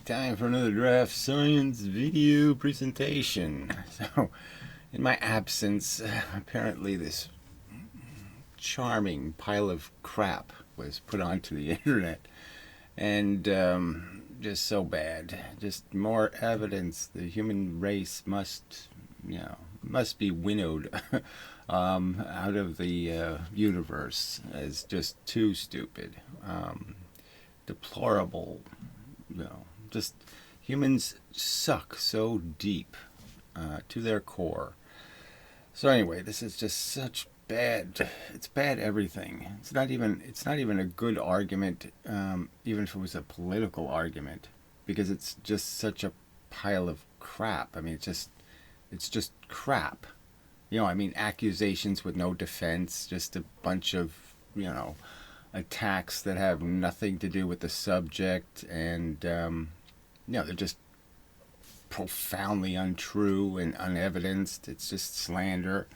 Alright, time for another DraftScience video presentation. So, in my absence, apparently this charming pile of crap was put onto the internet. And just so bad. Just more evidence the human race must be winnowed out of the universe as just too stupid. Deplorable. Just humans suck so deep to their core. So anyway, this is just such bad. It's bad everything. It's not even a good argument, even if it was a political argument, because it's just such a pile of crap. I mean, it's just crap. Accusations with no defense, just a bunch of attacks that have nothing to do with the subject, and they're just profoundly untrue and unevidenced. It's just slander.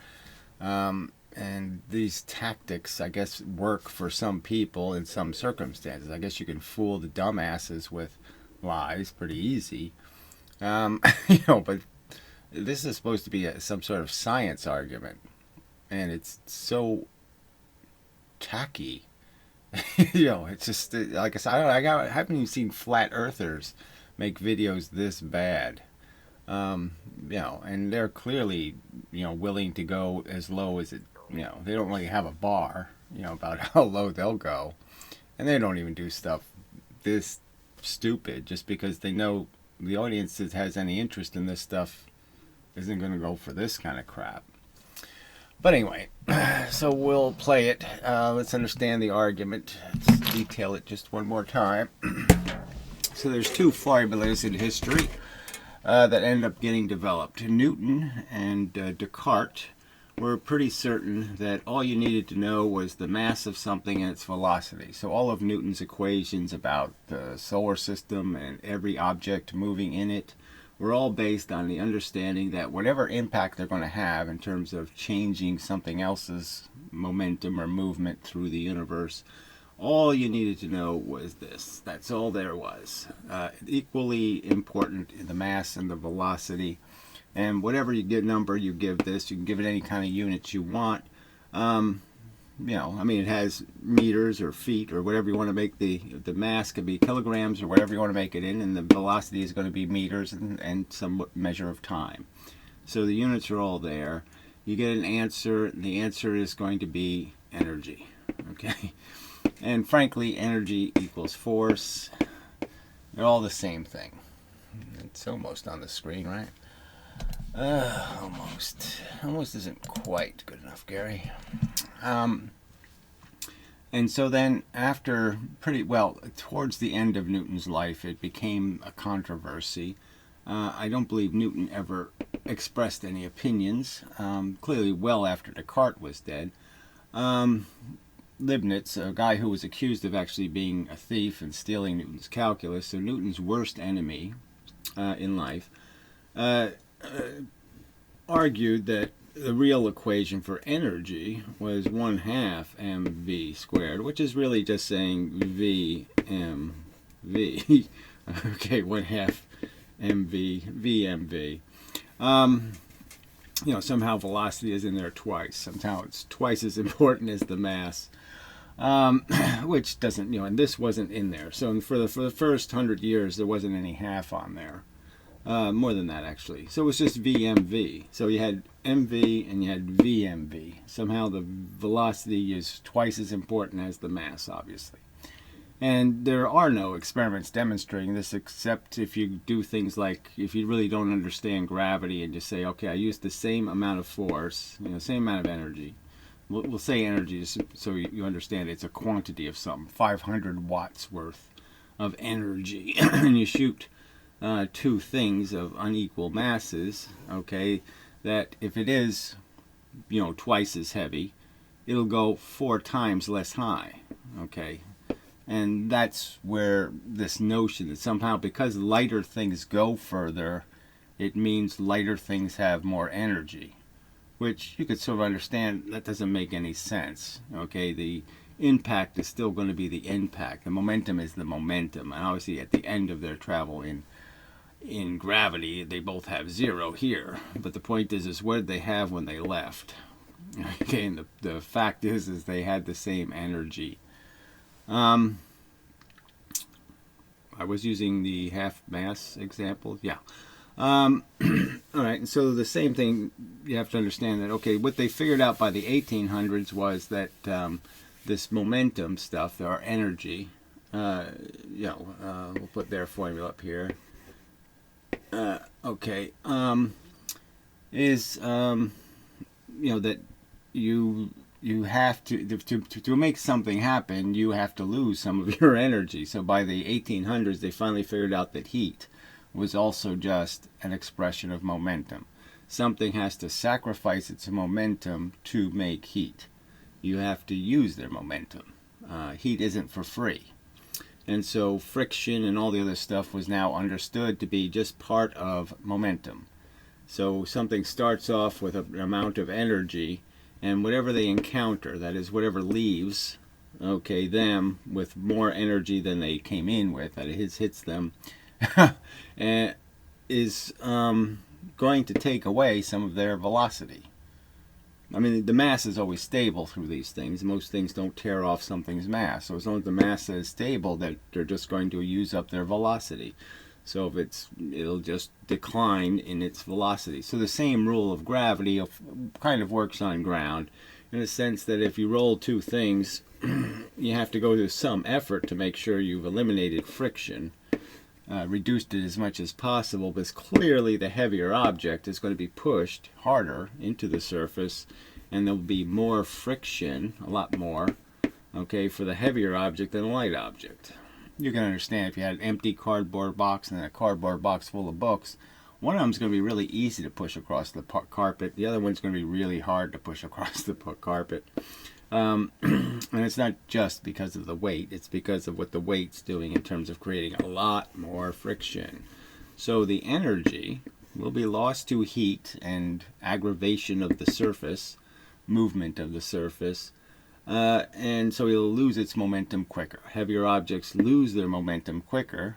And these tactics, I guess, work for some people in some circumstances. I guess you can fool the dumbasses with lies pretty easy. But this is supposed to be some sort of science argument, and it's so tacky. It's just like I said, I haven't even seen flat earthers make videos this bad. And they're clearly, willing to go as low as it. They don't really have a bar, about how low they'll go, and they don't even do stuff this stupid just because they know the audience that has any interest in this stuff isn't going to go for this kind of crap. But anyway, so we'll play it. Let's understand the argument. Let's detail it just one more time. So there's two formulas in history that end up getting developed. Newton and Descartes were pretty certain that all you needed to know was the mass of something and its velocity. So all of Newton's equations about the solar system and every object moving in it were all based on the understanding that whatever impact they're going to have in terms of changing something else's momentum or movement through the universe, all you needed to know was this. That's all there was. Equally important in the mass and the velocity. And whatever number you give this, you can give it any kind of units you want. It has meters or feet or whatever you want to make the mass could be kilograms or whatever you want to make it in, and the velocity is going to be meters and some measure of time. So the units are all there. You get an answer. The answer is going to be energy. Okay? And frankly, energy equals force. They're all the same thing. It's almost on the screen, right? Almost. Almost isn't quite good enough, Gary. And so then after towards the end of Newton's life, it became a controversy. I don't believe Newton ever expressed any opinions, clearly well after Descartes was dead. Leibniz, a guy who was accused of actually being a thief and stealing Newton's calculus, so Newton's worst enemy in life, argued that the real equation for energy was 1/2 mv squared, which is really just saying v mv. Okay, 1/2 mv v mv. Somehow velocity is in there twice. Somehow it's twice as important as the mass, which doesn't, and this wasn't in there. So for the first 100 years, there wasn't any half on there. More than that, actually. So it was just VMV. So you had MV and you had VMV. Somehow the velocity is twice as important as the mass, obviously. And there are no experiments demonstrating this, except if you do things like, if you really don't understand gravity and just say, okay, I use the same amount of force, same amount of energy. We'll say energy just so you understand it's a quantity of something, 500 watts worth of energy. And you shoot two things of unequal masses, okay, that if it is, twice as heavy, it'll go 4 times less high, okay? And that's where this notion that somehow because lighter things go further, it means lighter things have more energy, which you could sort of understand that doesn't make any sense, okay? impact is still going to be the impact. The momentum is the momentum. And obviously at the end of their travel in gravity, they both have 0 here. But the point is what did they have when they left? Okay, and the fact is they had the same energy. I was using the half mass example. Yeah. All right, and so the same thing, you have to understand that, okay, what they figured out by the 1800s was that this momentum stuff, our energy, we'll put their formula up here. Okay, is that you have to make something happen, you have to lose some of your energy. So by the 1800s, they finally figured out that heat was also just an expression of momentum. Something has to sacrifice its momentum to make heat. You have to use their momentum. Heat isn't for free. And so friction and all the other stuff was now understood to be just part of momentum. So something starts off with an amount of energy, and whatever they encounter, that is whatever leaves, okay, them with more energy than they came in with, that hits them, is going to take away some of their velocity. I mean, the mass is always stable through these things. Most things don't tear off something's mass. So as long as the mass is stable, they're just going to use up their velocity. So if it'll just decline in its velocity. So the same rule of gravity kind of works on ground, in the sense that if you roll two things, you have to go to some effort to make sure you've eliminated friction, reduced it as much as possible, because clearly the heavier object is going to be pushed harder into the surface, and there'll be more friction, a lot more, okay, for the heavier object than a light object. You can understand if you had an empty cardboard box and then a cardboard box full of books, one of them is going to be really easy to push across the carpet. The other one's going to be really hard to push across the carpet. And it's not just because of the weight, it's because of what the weight's doing in terms of creating a lot more friction. So the energy will be lost to heat and aggravation of the surface, movement of the surface, and so it'll lose its momentum quicker. Heavier objects lose their momentum quicker.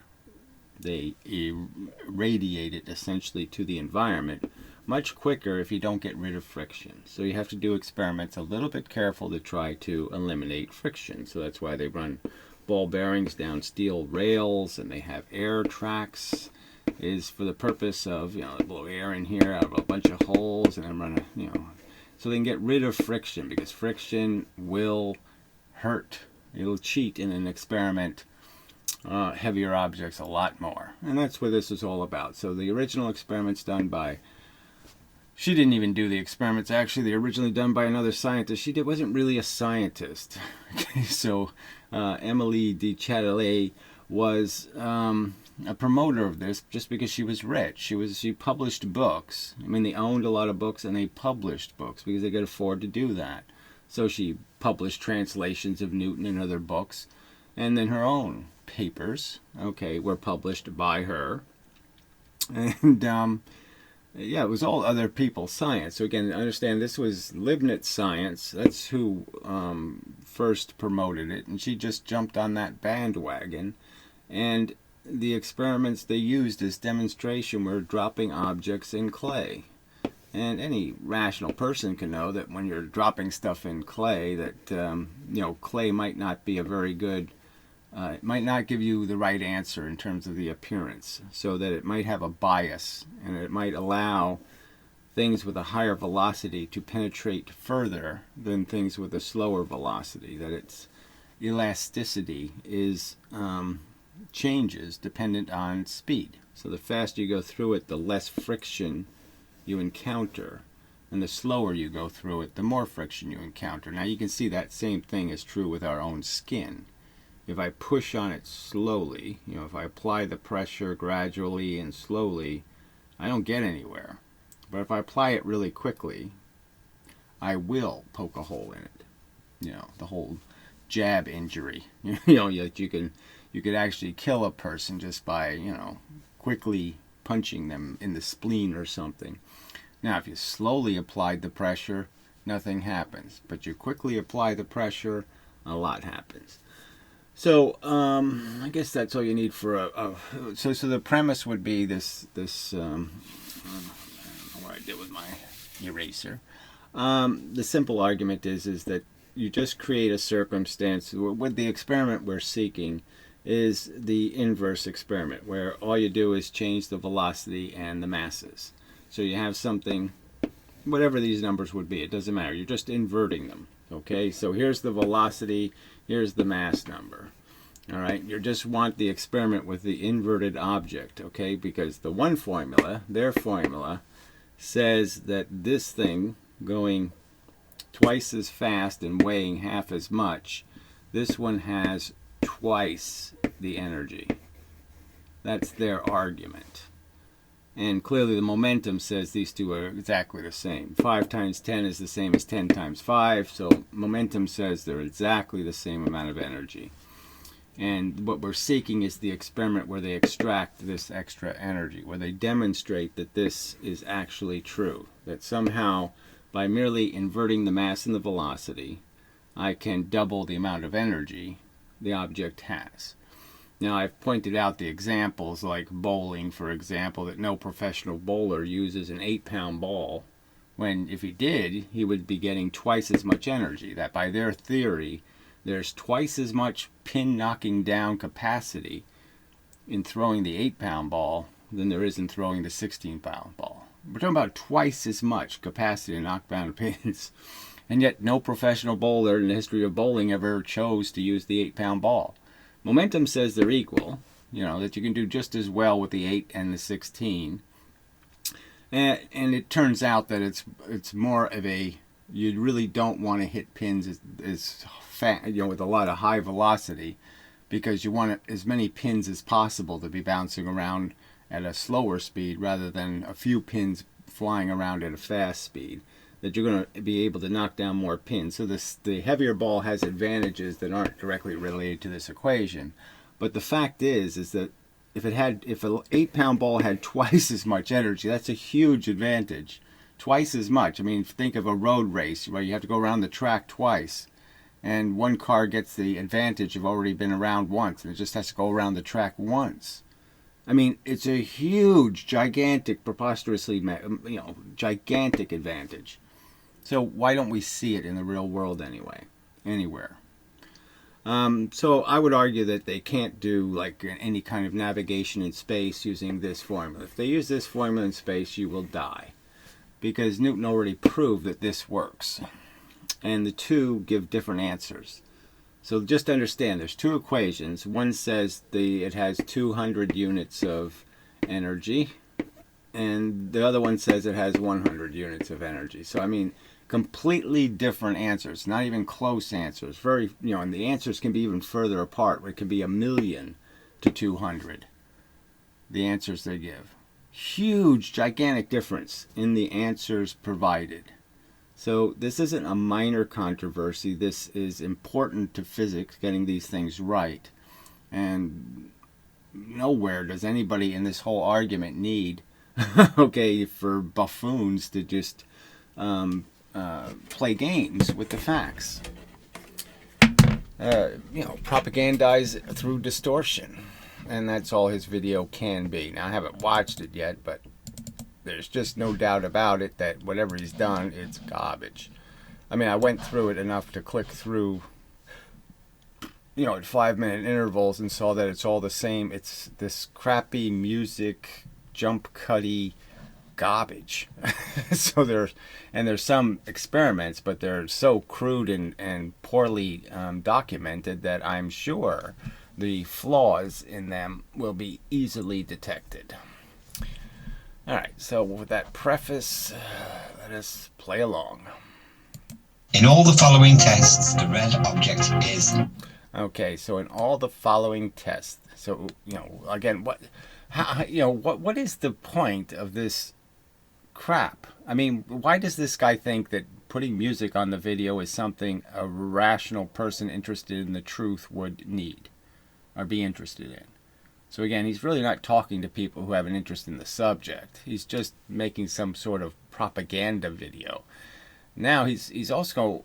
They irradiate it essentially to the environment much quicker if you don't get rid of friction. So you have to do experiments a little bit careful to try to eliminate friction. So that's why they run ball bearings down steel rails, and they have air tracks, is for the purpose of, they blow air in here out of a bunch of holes and then run so they can get rid of friction, because friction will hurt. It'll cheat in an experiment heavier objects a lot more. And that's what this is all about. So the original experiments done by, she didn't even do the experiments, actually. They were originally done by another scientist. She wasn't really a scientist. Okay, so Emily de Châtelet was a promoter of this just because she was rich. She published books. I mean, they owned a lot of books, and they published books because they could afford to do that. So she published translations of Newton and other books, and then her own papers, okay, were published by her. And it was all other people's science. So again, understand this was Leibniz science. That's who first promoted it, and she just jumped on that bandwagon. And the experiments they used as demonstration were dropping objects in clay. And any rational person can know that when you're dropping stuff in clay, that clay might not be a very good, it might not give you the right answer in terms of the appearance, so that it might have a bias, and it might allow things with a higher velocity to penetrate further than things with a slower velocity, that its elasticity is changes dependent on speed. So the faster you go through it, the less friction you encounter, and the slower you go through it, the more friction you encounter. Now you can see that same thing is true with our own skin. If I push on it slowly, if I apply the pressure gradually and slowly, I don't get anywhere. But if I apply it really quickly, I will poke a hole in it. The whole jab injury. You could actually kill a person just by, quickly punching them in the spleen or something. Now, if you slowly applied the pressure, nothing happens. But you quickly apply the pressure a lot happens. So I guess that's all you need for so the premise would be this I don't know what I did with my eraser. The simple argument is that you just create a circumstance. With the experiment we're seeking is the inverse experiment, where all you do is change the velocity and the masses. So you have something, whatever these numbers would be, it doesn't matter. You're just inverting them. Okay, so here's the velocity, here's the mass number. All right, you just want the experiment with the inverted object, okay, because the one formula, their formula, says that this thing going twice as fast and weighing half as much, this one has twice the energy. That's their argument. And clearly the momentum says these two are exactly the same. 5 times 10 is the same as 10 times 5, so momentum says they're exactly the same amount of energy. And what we're seeking is the experiment where they extract this extra energy, where they demonstrate that this is actually true, that somehow by merely inverting the mass and the velocity, I can double the amount of energy the object has. Now, I've pointed out the examples, like bowling, for example, that no professional bowler uses an 8-pound ball, when if he did, he would be getting twice as much energy. That by their theory, there's twice as much pin knocking down capacity in throwing the 8-pound ball than there is in throwing the 16-pound ball. We're talking about twice as much capacity to knock down pins. And yet no professional bowler in the history of bowling ever chose to use the 8-pound ball. Momentum says they're equal, you know, that you can do just as well with the 8 and the 16. And it turns out that it's more of a, you really don't want to hit pins as fast, you know, with a lot of high velocity, because you want as many pins as possible to be bouncing around at a slower speed rather than a few pins flying around at a fast speed, that you're going to be able to knock down more pins. So the heavier ball has advantages that aren't directly related to this equation. But the fact is that if an 8-pound ball had twice as much energy, that's a huge advantage. Twice as much. I mean, think of a road race where you have to go around the track twice, and one car gets the advantage of already been around once, and it just has to go around the track once. I mean, it's a huge, gigantic, preposterously, gigantic advantage. So why don't we see it in the real world anyway, anywhere? So I would argue that they can't do like any kind of navigation in space using this formula. If they use this formula in space, you will die, because Newton already proved that this works. And the two give different answers. So just understand, there's two equations. One says it has 200 units of energy, and the other one says it has 100 units of energy. So I mean, completely different answers, not even close answers. Very, and the answers can be even further apart. It can be 1,000,000 to 200. The answers they give. Huge, gigantic difference in the answers provided. So this isn't a minor controversy. This is important to physics, getting these things right. And nowhere does anybody in this whole argument need, for buffoons to just play games with the facts. Propagandize through distortion. And that's all his video can be. Now, I haven't watched it yet, but there's just no doubt about it that whatever he's done, it's garbage. I mean, I went through it enough to click through, at 5-minute intervals and saw that it's all the same. It's this crappy music, jump cutty garbage. So there's some experiments, but they're so crude and poorly documented that I'm sure the flaws in them will be easily detected. All right, so with that preface, let us play along. In all the following tests, the red object is... Okay, so in all the following tests, so, again, what is the point of this crap? I mean, why does this guy think that putting music on the video is something a rational person interested in the truth would need or be interested in? So again, he's really not talking to people who have an interest in the subject. He's just making some sort of propaganda video Now he's also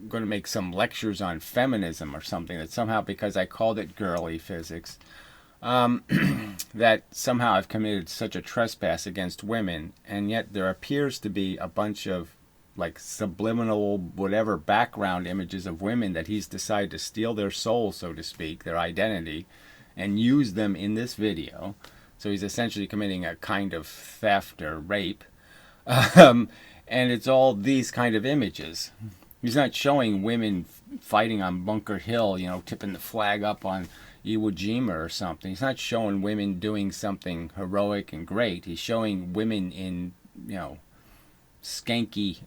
going to make some lectures on feminism or something, that somehow, because I called it girly physics, that somehow I've committed such a trespass against women, and yet there appears to be a bunch of like subliminal whatever background images of women that he's decided to steal their soul, so to speak, their identity, and use them in this video. So he's essentially committing a kind of theft or rape. And it's all these kind of images. He's not showing women fighting on Bunker Hill, tipping the flag up on Iwo Jima or something. He's not showing women doing something heroic and great. He's showing women in, skanky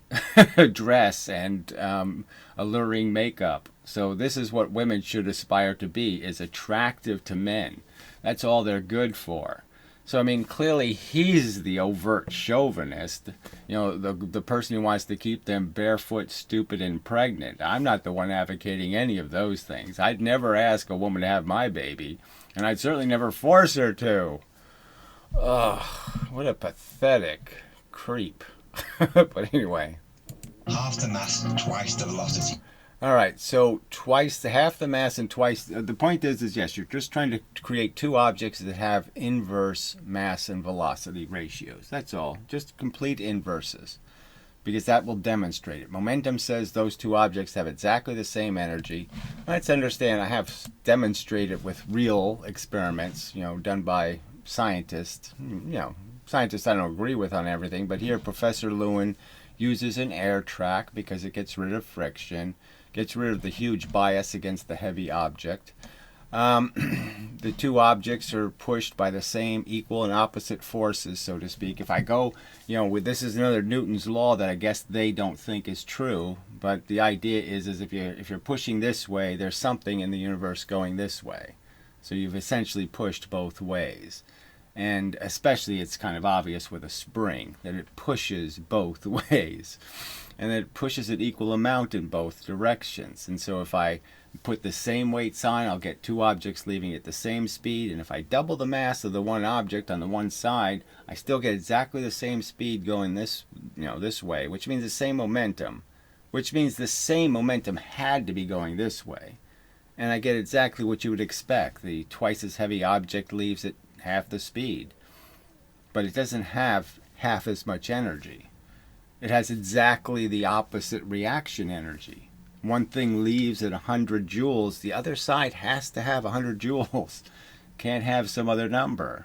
dress and alluring makeup. So this is what women should aspire to be, is attractive to men. That's all they're good for. So, I mean, clearly he's the overt chauvinist, the person who wants to keep them barefoot, stupid, and pregnant. I'm not the one advocating any of those things. I'd never ask a woman to have my baby, and I'd certainly never force her to. Ugh, what a pathetic creep. But anyway. Half the mass, twice the velocity. All right, so half the mass and twice. The point is yes, you're just trying to create two objects that have inverse mass and velocity ratios. That's all. Just complete inverses, because that will demonstrate it. Momentum says those two objects have exactly the same energy. Let's understand. I have demonstrated with real experiments, done by scientists. Scientists I don't agree with on everything, but here Professor Lewin uses an air track because it gets rid of friction. Gets rid of the huge bias against the heavy object. The two objects are pushed by the same equal and opposite forces, so to speak. If I go, this is another Newton's law that I guess they don't think is true, but the idea is if you're pushing this way, there's something in the universe going this way. So you've essentially pushed both ways. And especially it's kind of obvious with a spring that it pushes both ways. And it pushes an equal amount in both directions. And so if I put the same weights on, I'll get two objects leaving at the same speed. And if I double the mass of the one object on the one side, I still get exactly the same speed going this way, which means the same momentum. Which means the same momentum had to be going this way. And I get exactly what you would expect. The twice as heavy object leaves at half the speed. But it doesn't have half as much energy. It has exactly the opposite reaction energy. One thing leaves at 100 joules, the other side has to have 100 joules. Can't have some other number.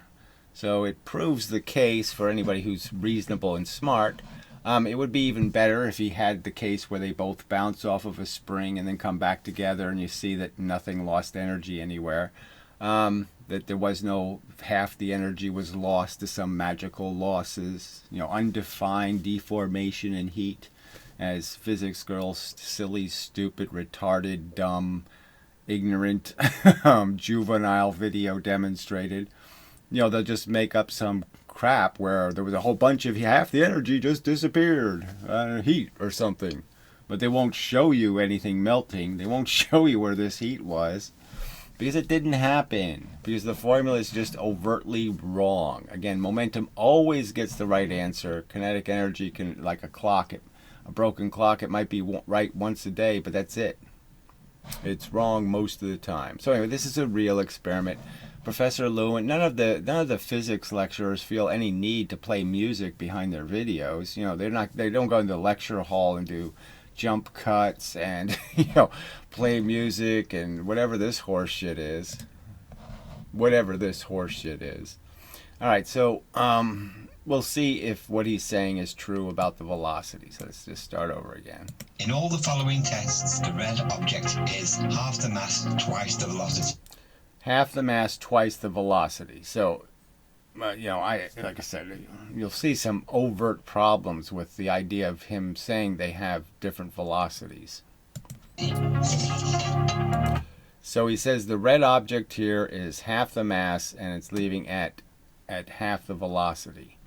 So it proves the case for anybody who's reasonable and smart. It would be even better if he had the case where they both bounce off of a spring and then come back together and you see that nothing lost energy anywhere. That there was no, half the energy was lost to some magical losses, undefined deformation and heat, as physics girls, silly, stupid, retarded, dumb, ignorant, juvenile video demonstrated. They'll just make up some crap where there was a whole bunch of half the energy just disappeared, heat or something. But they won't show you anything melting. They won't show you where this heat was. Because it didn't happen. Because the formula is just overtly wrong. Again, momentum always gets the right answer. Kinetic energy can, like a clock, a broken clock, it might be right once a day, but that's it. It's wrong most of the time. So anyway, this is a real experiment. Professor Lewin, none of the physics lecturers feel any need to play music behind their videos. They don't go into the lecture hall and do jump cuts and play music and whatever this horse shit is. All right, so we'll see if what he's saying is true about the velocity. So let's just start over again. In all the following tests, the red object is half the mass, twice the velocity. Half the mass, twice the velocity. So like I said, you'll see some overt problems with the idea of him saying they have different velocities. So he says the red object here is half the mass and it's leaving at half the velocity.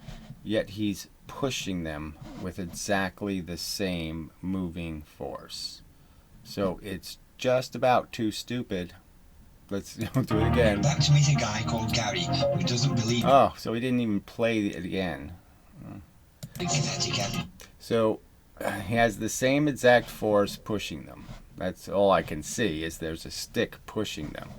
Yet he's pushing them with exactly the same moving force. So it's just about too stupid. Let's do it again. Back to meet a guy called Gary who doesn't believe. Oh, so he didn't even play it again. Pathetic. So he has the same exact force pushing them. That's all I can see, is there's a stick pushing them.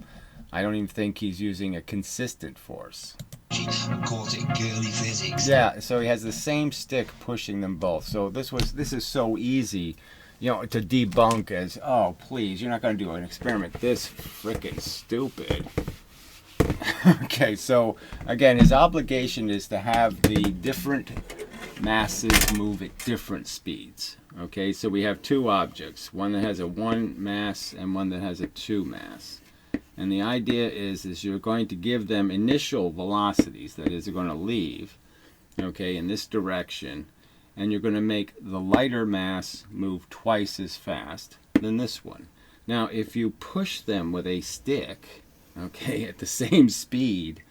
I don't even think he's using a consistent force. And calls it girly physics. Yeah, so he has the same stick pushing them both. So this is so easy, to debunk as, oh, please, you're not going to do an experiment this frickin' stupid. Okay, so again, his obligation is to have the different masses move at different speeds. Okay, so we have two objects, one that has a 1 mass and one that has a 2 mass. And the idea is you're going to give them initial velocities, that is, they're going to leave, okay, in this direction, and you're going to make the lighter mass move twice as fast than this one. Now, if you push them with a stick, okay, at the same speed,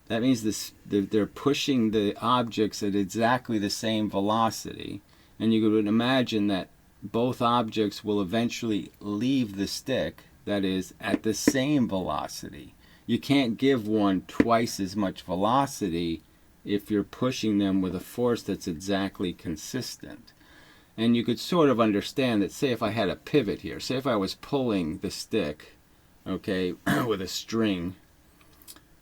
that means they're pushing the objects at exactly the same velocity, and you would imagine that both objects will eventually leave the stick, that is, at the same velocity. You can't give one twice as much velocity if you're pushing them with a force that's exactly consistent. And you could sort of understand that, say if I had a pivot here, say if I was pulling the stick, okay, with a string,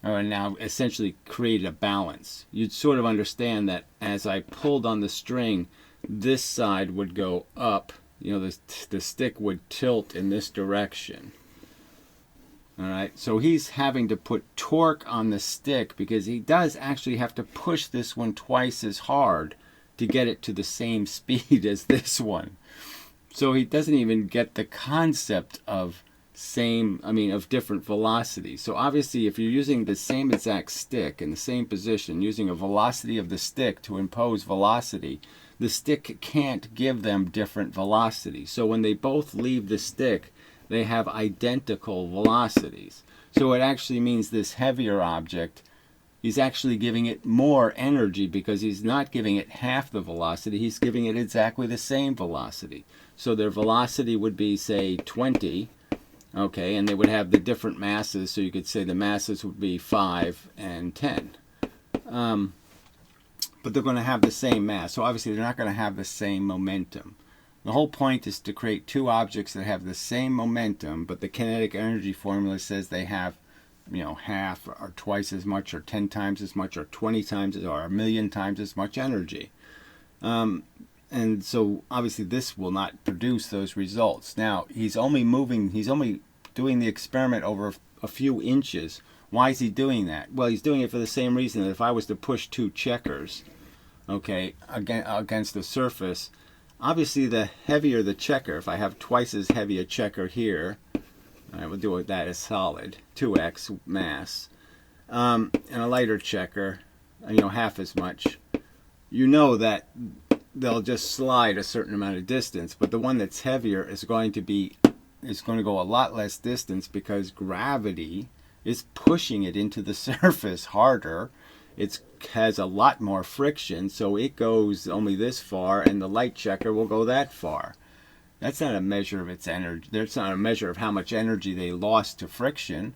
and now essentially created a balance, you'd sort of understand that as I pulled on the string, this side would go up, the stick would tilt in this direction. All right, so he's having to put torque on the stick because he does actually have to push this one twice as hard to get it to the same speed as this one. So he doesn't even get the concept of different velocities. So obviously if you're using the same exact stick in the same position, using a velocity of the stick to impose velocity, the stick can't give them different velocities. So when they both leave the stick, they have identical velocities. So it actually means this heavier object, he's actually giving it more energy because he's not giving it half the velocity, he's giving it exactly the same velocity. So their velocity would be, say, 20, okay, and they would have the different masses, so you could say the masses would be 5 and 10. But they're going to have the same mass, so obviously they're not going to have the same momentum. The whole point is to create two objects that have the same momentum, but the kinetic energy formula says they have, half or twice as much or 10 times as much or 20 times or a million times as much energy. And so obviously this will not produce those results. Now, he's only doing the experiment over a few inches. Why is he doing that? Well, he's doing it for the same reason that if I was to push two checkers, okay, against the surface, obviously the heavier the checker, if I have twice as heavy a checker here, I will do that as solid, 2x mass, and a lighter checker, half as much, that they'll just slide a certain amount of distance, but the one that's heavier is going to go a lot less distance because gravity is pushing it into the surface harder. It has a lot more friction, so it goes only this far, and the light checker will go that far. That's not a measure of its energy. That's not a measure of how much energy they lost to friction.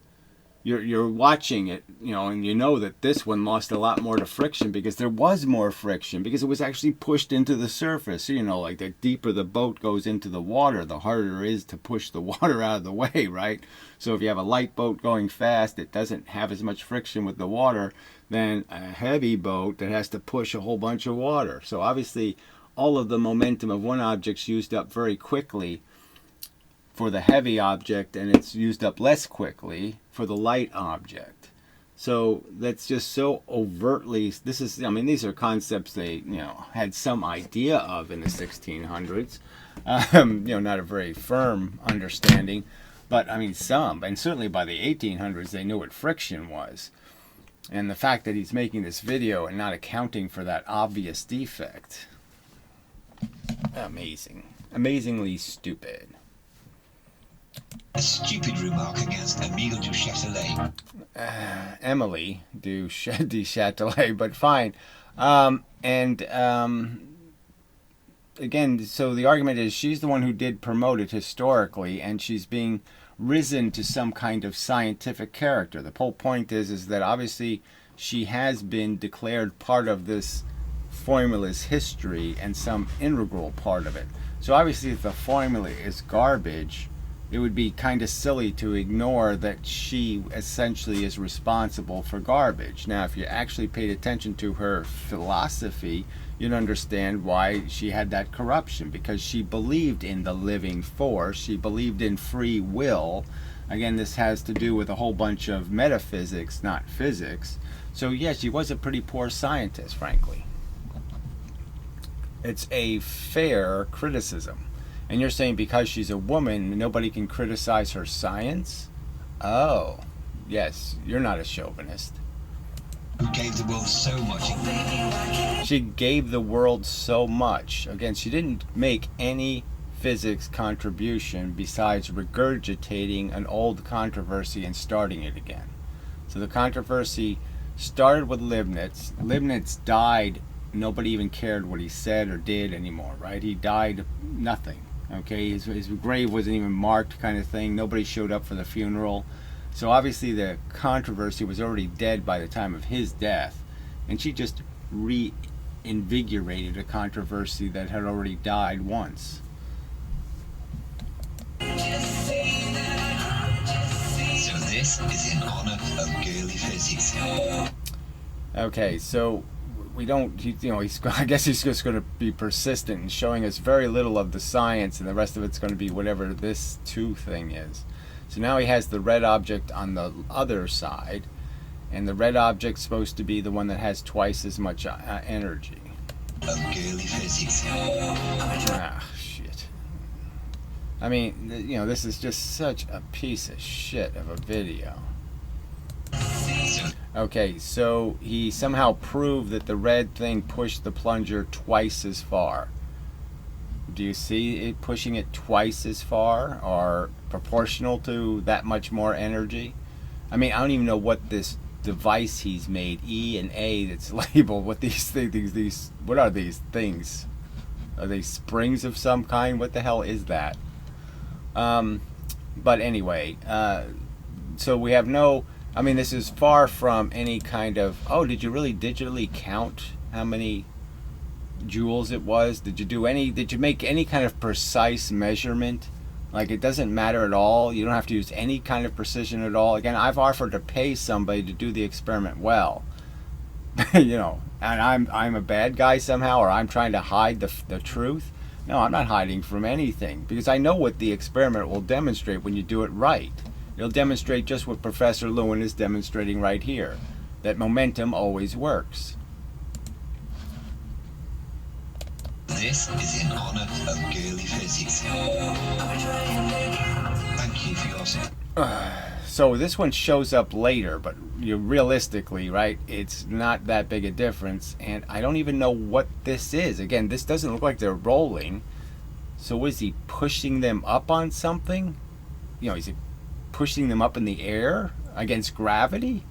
You're watching it, and you know that this one lost a lot more to friction because there was more friction, because it was actually pushed into the surface. Like the deeper the boat goes into the water, the harder it is to push the water out of the way, right? So if you have a light boat going fast, it doesn't have as much friction with the water than a heavy boat that has to push a whole bunch of water. So obviously all of the momentum of one object's used up very quickly for the heavy object, and it's used up less quickly for the light object. So that's just so overtly, these are concepts they, had some idea of in the 1600s. Not a very firm understanding, but some, and certainly by the 1800s they knew what friction was. And the fact that he's making this video and not accounting for that obvious defect, amazingly stupid. A stupid remark against Emile du Châtelet. Emily du Châtelet, but fine. Again, so the argument is she's the one who did promote it historically, and she's being risen to some kind of scientific character. The whole point is that obviously she has been declared part of this formula's history and some integral part of it. So obviously if the formula is garbage, it would be kind of silly to ignore that she essentially is responsible for garbage. Now, if you actually paid attention to her philosophy, you'd understand why she had that corruption, because she believed in the living force. She believed in free will. Again, this has to do with a whole bunch of metaphysics, not physics. So yeah, she was a pretty poor scientist, frankly. It's a fair criticism. And you're saying because she's a woman, nobody can criticize her science? Oh, yes, you're not a chauvinist. Who gave the world so much? She gave the world so much. Again, she didn't make any physics contribution besides regurgitating an old controversy and starting it again. So the controversy started with Leibniz. Leibniz died. Nobody even cared what he said or did anymore, right? He died nothing. Okay, his grave wasn't even marked, kind of thing. Nobody showed up for the funeral. So obviously the controversy was already dead by the time of his death, and she just reinvigorated a controversy that had already died once. So this is in honor of girly physics. Okay, so we don't, I guess he's just going to be persistent in showing us very little of the science, and the rest of it's going to be whatever this 2 thing is. So now he has the red object on the other side, and the red object's supposed to be the one that has twice as much energy. Of girly physics. Ah, shit. I mean, this is just such a piece of shit of a video. Okay, so he somehow proved that the red thing pushed the plunger twice as far. Do you see it pushing it twice as far, or proportional to that much more energy? I mean, I don't even know what this device he's made, E and A, that's labeled. What these things, what are these things? Are they springs of some kind? What the hell is that? But anyway, so we have no, I mean, this is far from any kind of, oh, did you really digitally count how many joules it was? Did you make any kind of precise measurement? Like, it doesn't matter at all. You don't have to use any kind of precision at all. Again, I've offered to pay somebody to do the experiment well. And I'm a bad guy somehow, or I'm trying to hide the truth. No, I'm not hiding from anything, because I know what the experiment will demonstrate when you do it right. It'll demonstrate just what Professor Lewin is demonstrating right here, that momentum always works. This is in honor of girly physics. Thank you for your support. So this one shows up later, but realistically, right, it's not that big a difference, and I don't even know what this is. Again, this doesn't look like they're rolling. So is he pushing them up on something? Is he pushing them up in the air against gravity?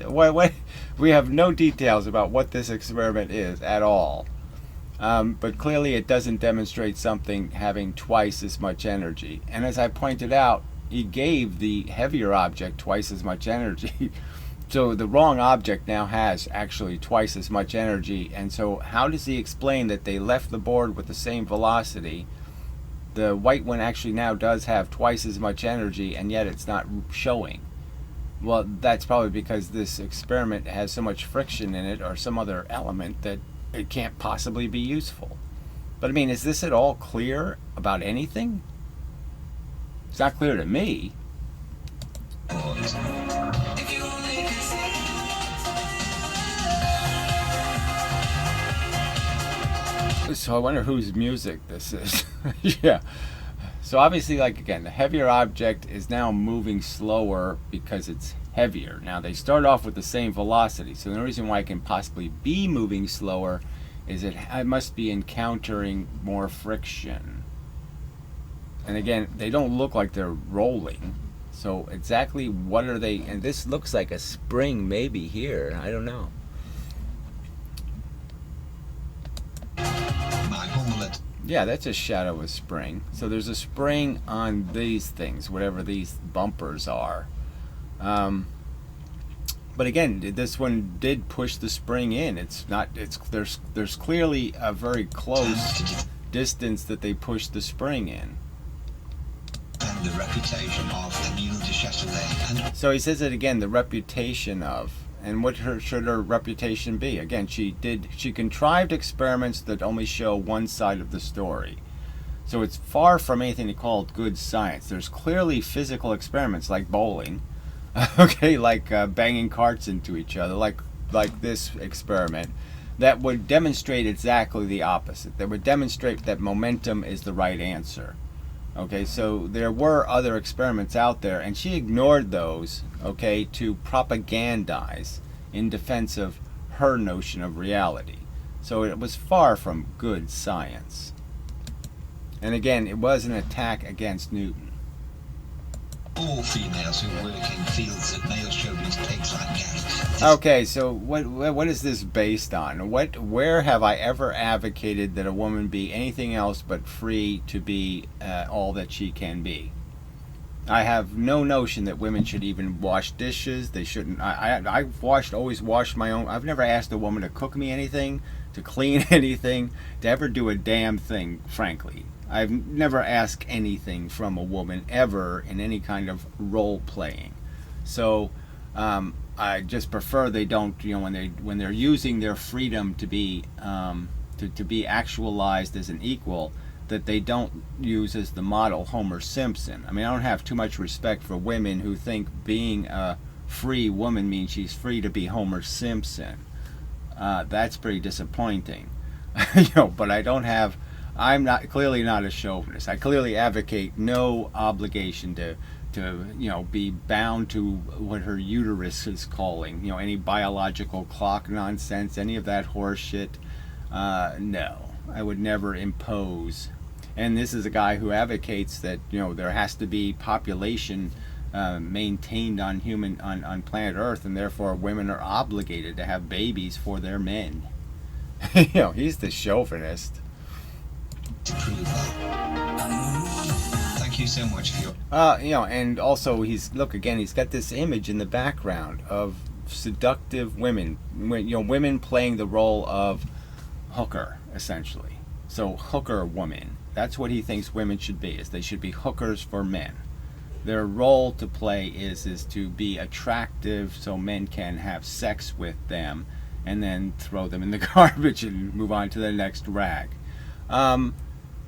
What? We have no details about what this experiment is at all. But clearly it doesn't demonstrate something having twice as much energy. And as I pointed out, he gave the heavier object twice as much energy. So the wrong object now has actually twice as much energy. And so how does he explain that they left the board with the same velocity? The white one actually now does have twice as much energy, and yet it's not showing. Well, that's probably because this experiment has so much friction in it, or some other element, that it can't possibly be useful. But I mean, is this at all clear about anything? It's not clear to me. So I wonder whose music this is. Yeah. So obviously, like, again, the heavier object is now moving slower because it's heavier. Now, they start off with the same velocity, so the reason why it can possibly be moving slower is it must be encountering more friction. And again, they don't look like they're rolling. So exactly what are they? And this looks like a spring maybe here. I don't know. Yeah, that's a shadow of a spring. So there's a spring on these things, whatever these bumpers are. But But again, this one did push the spring in. It's not. It's there's clearly a very close distance that they pushed the spring in. And the reputation of Emile de Châtelet. And So he says it again. The reputation of, and what should her reputation be? Again, she contrived experiments that only show one side of the story. So it's far from anything to call good science. There's clearly physical experiments like bowling, okay, like banging carts into each other, like this experiment, that would demonstrate exactly the opposite. That would demonstrate that momentum is the right answer. Okay, so there were other experiments out there, and she ignored those, okay, to propagandize in defense of her notion of reality. So it was far from good science. And again, it was an attack against Newton. all females who work in fields that male chauvinist pigs like Gary. Okay, so what is this based on? Where have I ever advocated that a woman be anything else but free to be all that she can be? I have no notion that women should even wash dishes. They shouldn't. I've always washed my own. I've never asked a woman to cook me anything, to clean anything, to ever do a damn thing, frankly. I've never asked anything from a woman ever in any kind of role playing. So I just prefer they don't, when they're using their freedom to be to be actualized as an equal, that they don't use as the model Homer Simpson. I mean, I don't have too much respect for women who think being a free woman means she's free to be Homer Simpson. That's pretty disappointing. But I'm clearly not a chauvinist. I clearly advocate no obligation to be bound to what her uterus is calling. Any biological clock nonsense, any of that horse shit. No, I would never impose. And this is a guy who advocates that there has to be population maintained on planet Earth, and therefore women are obligated to have babies for their men. He's the chauvinist. To prove that. Thank you so much for your. And also he's got this image in the background of seductive women. Women playing the role of hooker, essentially. So hooker woman. That's what he thinks women should be. Is they should be hookers for men. Their role to play is to be attractive so men can have sex with them and then throw them in the garbage and move on to the next rag.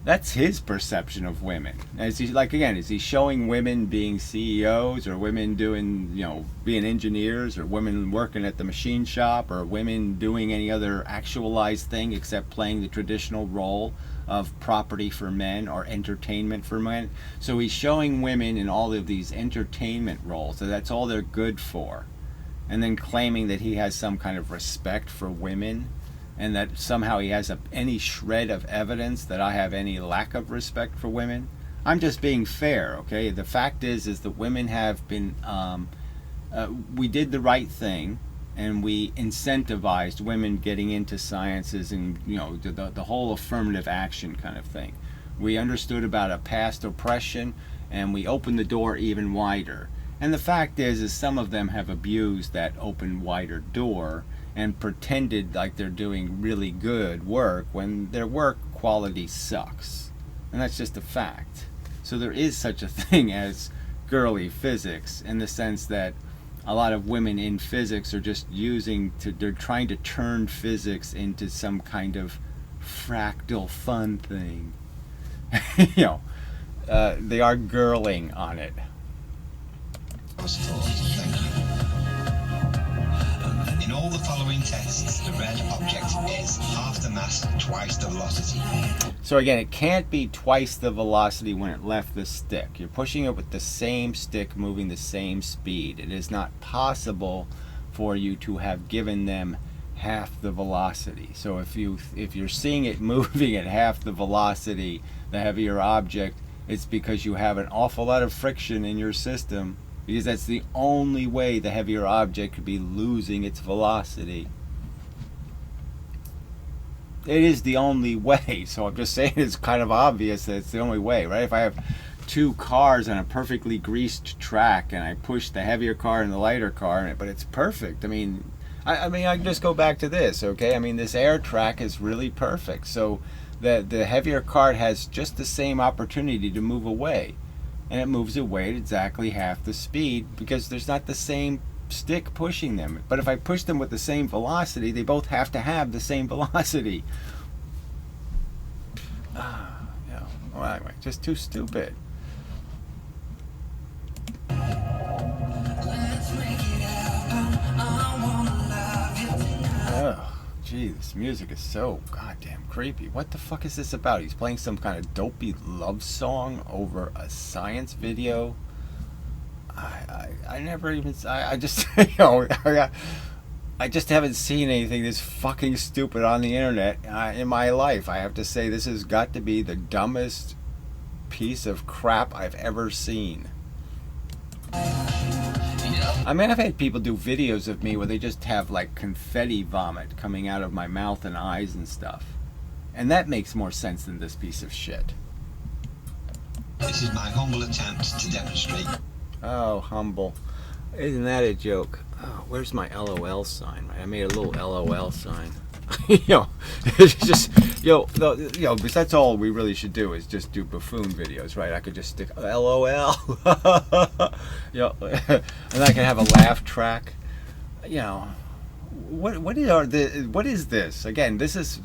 That's his perception of women. Is he showing women being CEOs, or women doing, being engineers, or women working at the machine shop, or women doing any other actualized thing except playing the traditional role of property for men or entertainment for men? So he's showing women in all of these entertainment roles, so that's all they're good for. And then claiming that he has some kind of respect for women, and that somehow he has any shred of evidence that I have any lack of respect for women. I'm just being fair, okay? The fact is that women have been, we did the right thing, and we incentivized women getting into sciences and, the whole affirmative action kind of thing. We understood about a past oppression, and we opened the door even wider. And the fact is some of them have abused that open wider door and pretended like they're doing really good work when their work quality sucks. And that's just a fact. So there is such a thing as girly physics, in the sense that a lot of women in physics are just they're trying to turn physics into some kind of fractal fun thing. They are girling on it. Thank you. In all the following tests, the red object is half the mass, twice the velocity. So again, it can't be twice the velocity when it left the stick. You're pushing it with the same stick, moving the same speed. It is not possible for you to have given them half the velocity. So if you're seeing it moving at half the velocity, the heavier object, it's because you have an awful lot of friction in your system. Because that's the only way the heavier object could be losing its velocity. It is the only way. So I'm just saying it's kind of obvious that it's the only way, right? If I have two cars on a perfectly greased track, and I push the heavier car and the lighter car, but it's perfect. I mean, I can just go back to this, okay? I mean, this air track is really perfect. So the heavier car has just the same opportunity to move away, and it moves away at exactly half the speed because there's not the same stick pushing them. But if I push them with the same velocity, they both have to have the same velocity. Well, anyway, just too stupid. Oh, gee, this music is so goddamn creepy. What the fuck is this about? He's playing some kind of dopey love song over a science video. I never even, I just, I just haven't seen anything this fucking stupid on the internet in my life. I have to say, this has got to be the dumbest piece of crap I've ever seen. I mean, I've had people do videos of me where they just have like confetti vomit coming out of my mouth and eyes and stuff. And that makes more sense than this piece of shit. This is my humble attempt to demonstrate. Oh, humble. Isn't that a joke? Oh, where's my LOL sign? I made a little LOL sign. It's just, because that's all we really should do is just do buffoon videos, right? I could just stick LOL, and I can have a laugh track. What is this? Again, this is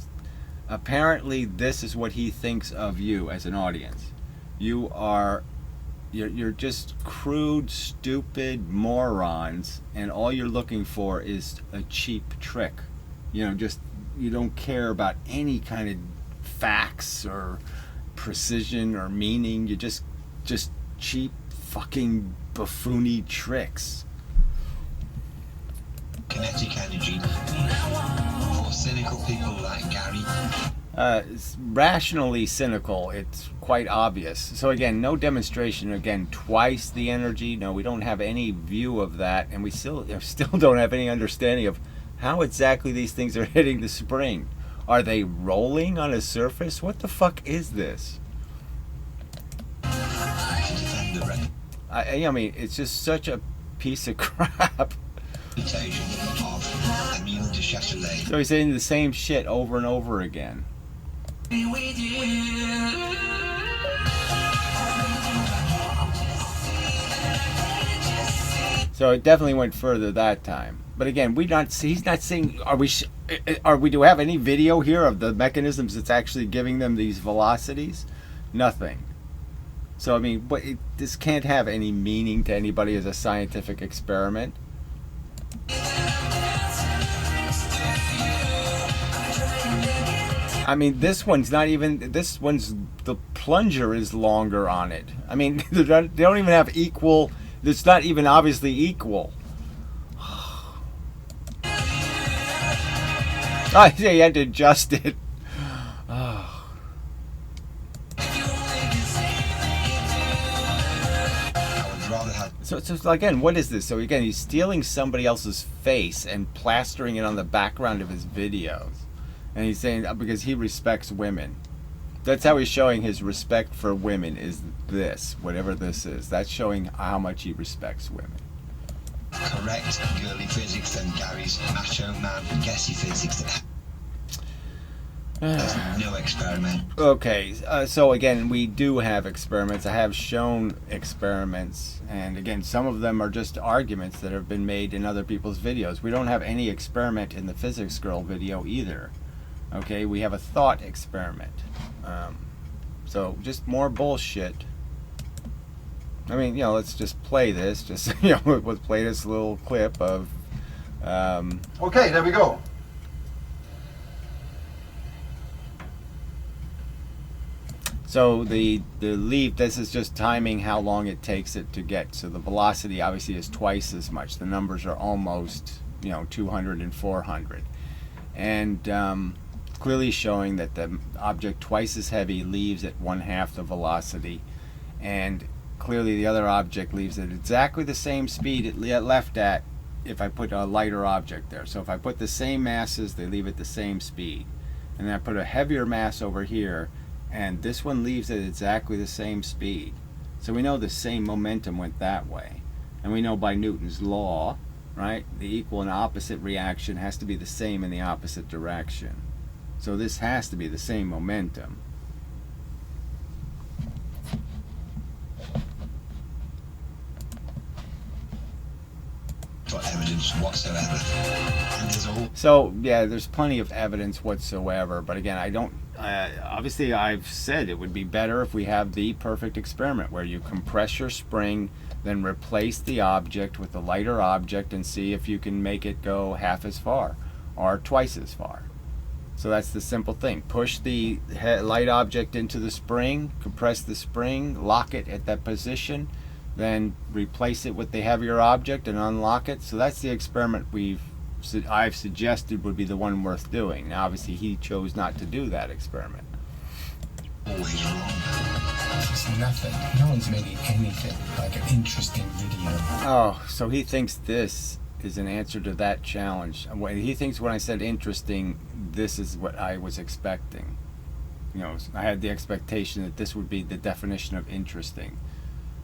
what he thinks of you as an audience. You're just crude, stupid morons, and all you're looking for is a cheap trick. You don't care about any kind of facts or precision or meaning. You just cheap fucking buffoony tricks. Kinetic energy for cynical people like Gary. Rationally cynical, it's quite obvious. So again, no demonstration. Again, twice the energy. No, we don't have any view of that, and we still don't have any understanding of how exactly these things are hitting the spring. Are they rolling on a surface? What the fuck is this? I mean, it's just such a piece of crap. So he's saying the same shit over and over again. So it definitely went further that time. But again, he's not saying, do we have any video here of the mechanisms that's actually giving them these velocities? Nothing. So, I mean, this can't have any meaning to anybody as a scientific experiment. I mean, the plunger is longer on it. I mean, they don't even have equal, it's not even obviously equal. Oh, yeah, you had to adjust it. Oh. So again, what is this? So again, he's stealing somebody else's face and plastering it on the background of his videos. And he's saying because he respects women. That's how he's showing his respect for women, is this, whatever this is. That's showing how much he respects women. Correct girly physics and Gary's macho man guessy physics. There's no experiment. Okay, so again, we do have experiments. I have shown experiments, and again, some of them are just arguments that have been made in other people's videos. We don't have any experiment in the physics girl video either. Okay, we have a thought experiment. So just more bullshit. I mean, let's just play this. Just let's play this little clip of. Okay, there we go. So the leap. This is just timing how long it takes it to get. So the velocity obviously is twice as much. The numbers are almost 200 and 400, and clearly showing that the object twice as heavy leaves at 1/2 the velocity, and clearly the other object leaves at exactly the same speed it left at if I put a lighter object there. So if I put the same masses, they leave at the same speed. And then I put a heavier mass over here, and this one leaves at exactly the same speed. So we know the same momentum went that way. And we know by Newton's law, right, the equal and opposite reaction has to be the same in the opposite direction. So this has to be the same momentum. For evidence whatsoever. And there's all So yeah, there's plenty of evidence whatsoever, but again, I don't obviously I've said it would be better if we have the perfect experiment where you compress your spring, then replace the object with a lighter object and see if you can make it go half as far or twice as far. So that's the simple thing. Push the light object into the spring, compress the spring, lock it at that position, then replace it with the heavier object and unlock it. So that's the experiment I've suggested would be the one worth doing. Now obviously he chose not to do that experiment. always wrong. It's nothing. No one's making anything like an interesting video. Oh, so he thinks this is an answer to that challenge. He thinks when I said interesting, this is what I was expecting. You know, I had the expectation that this would be the definition of interesting.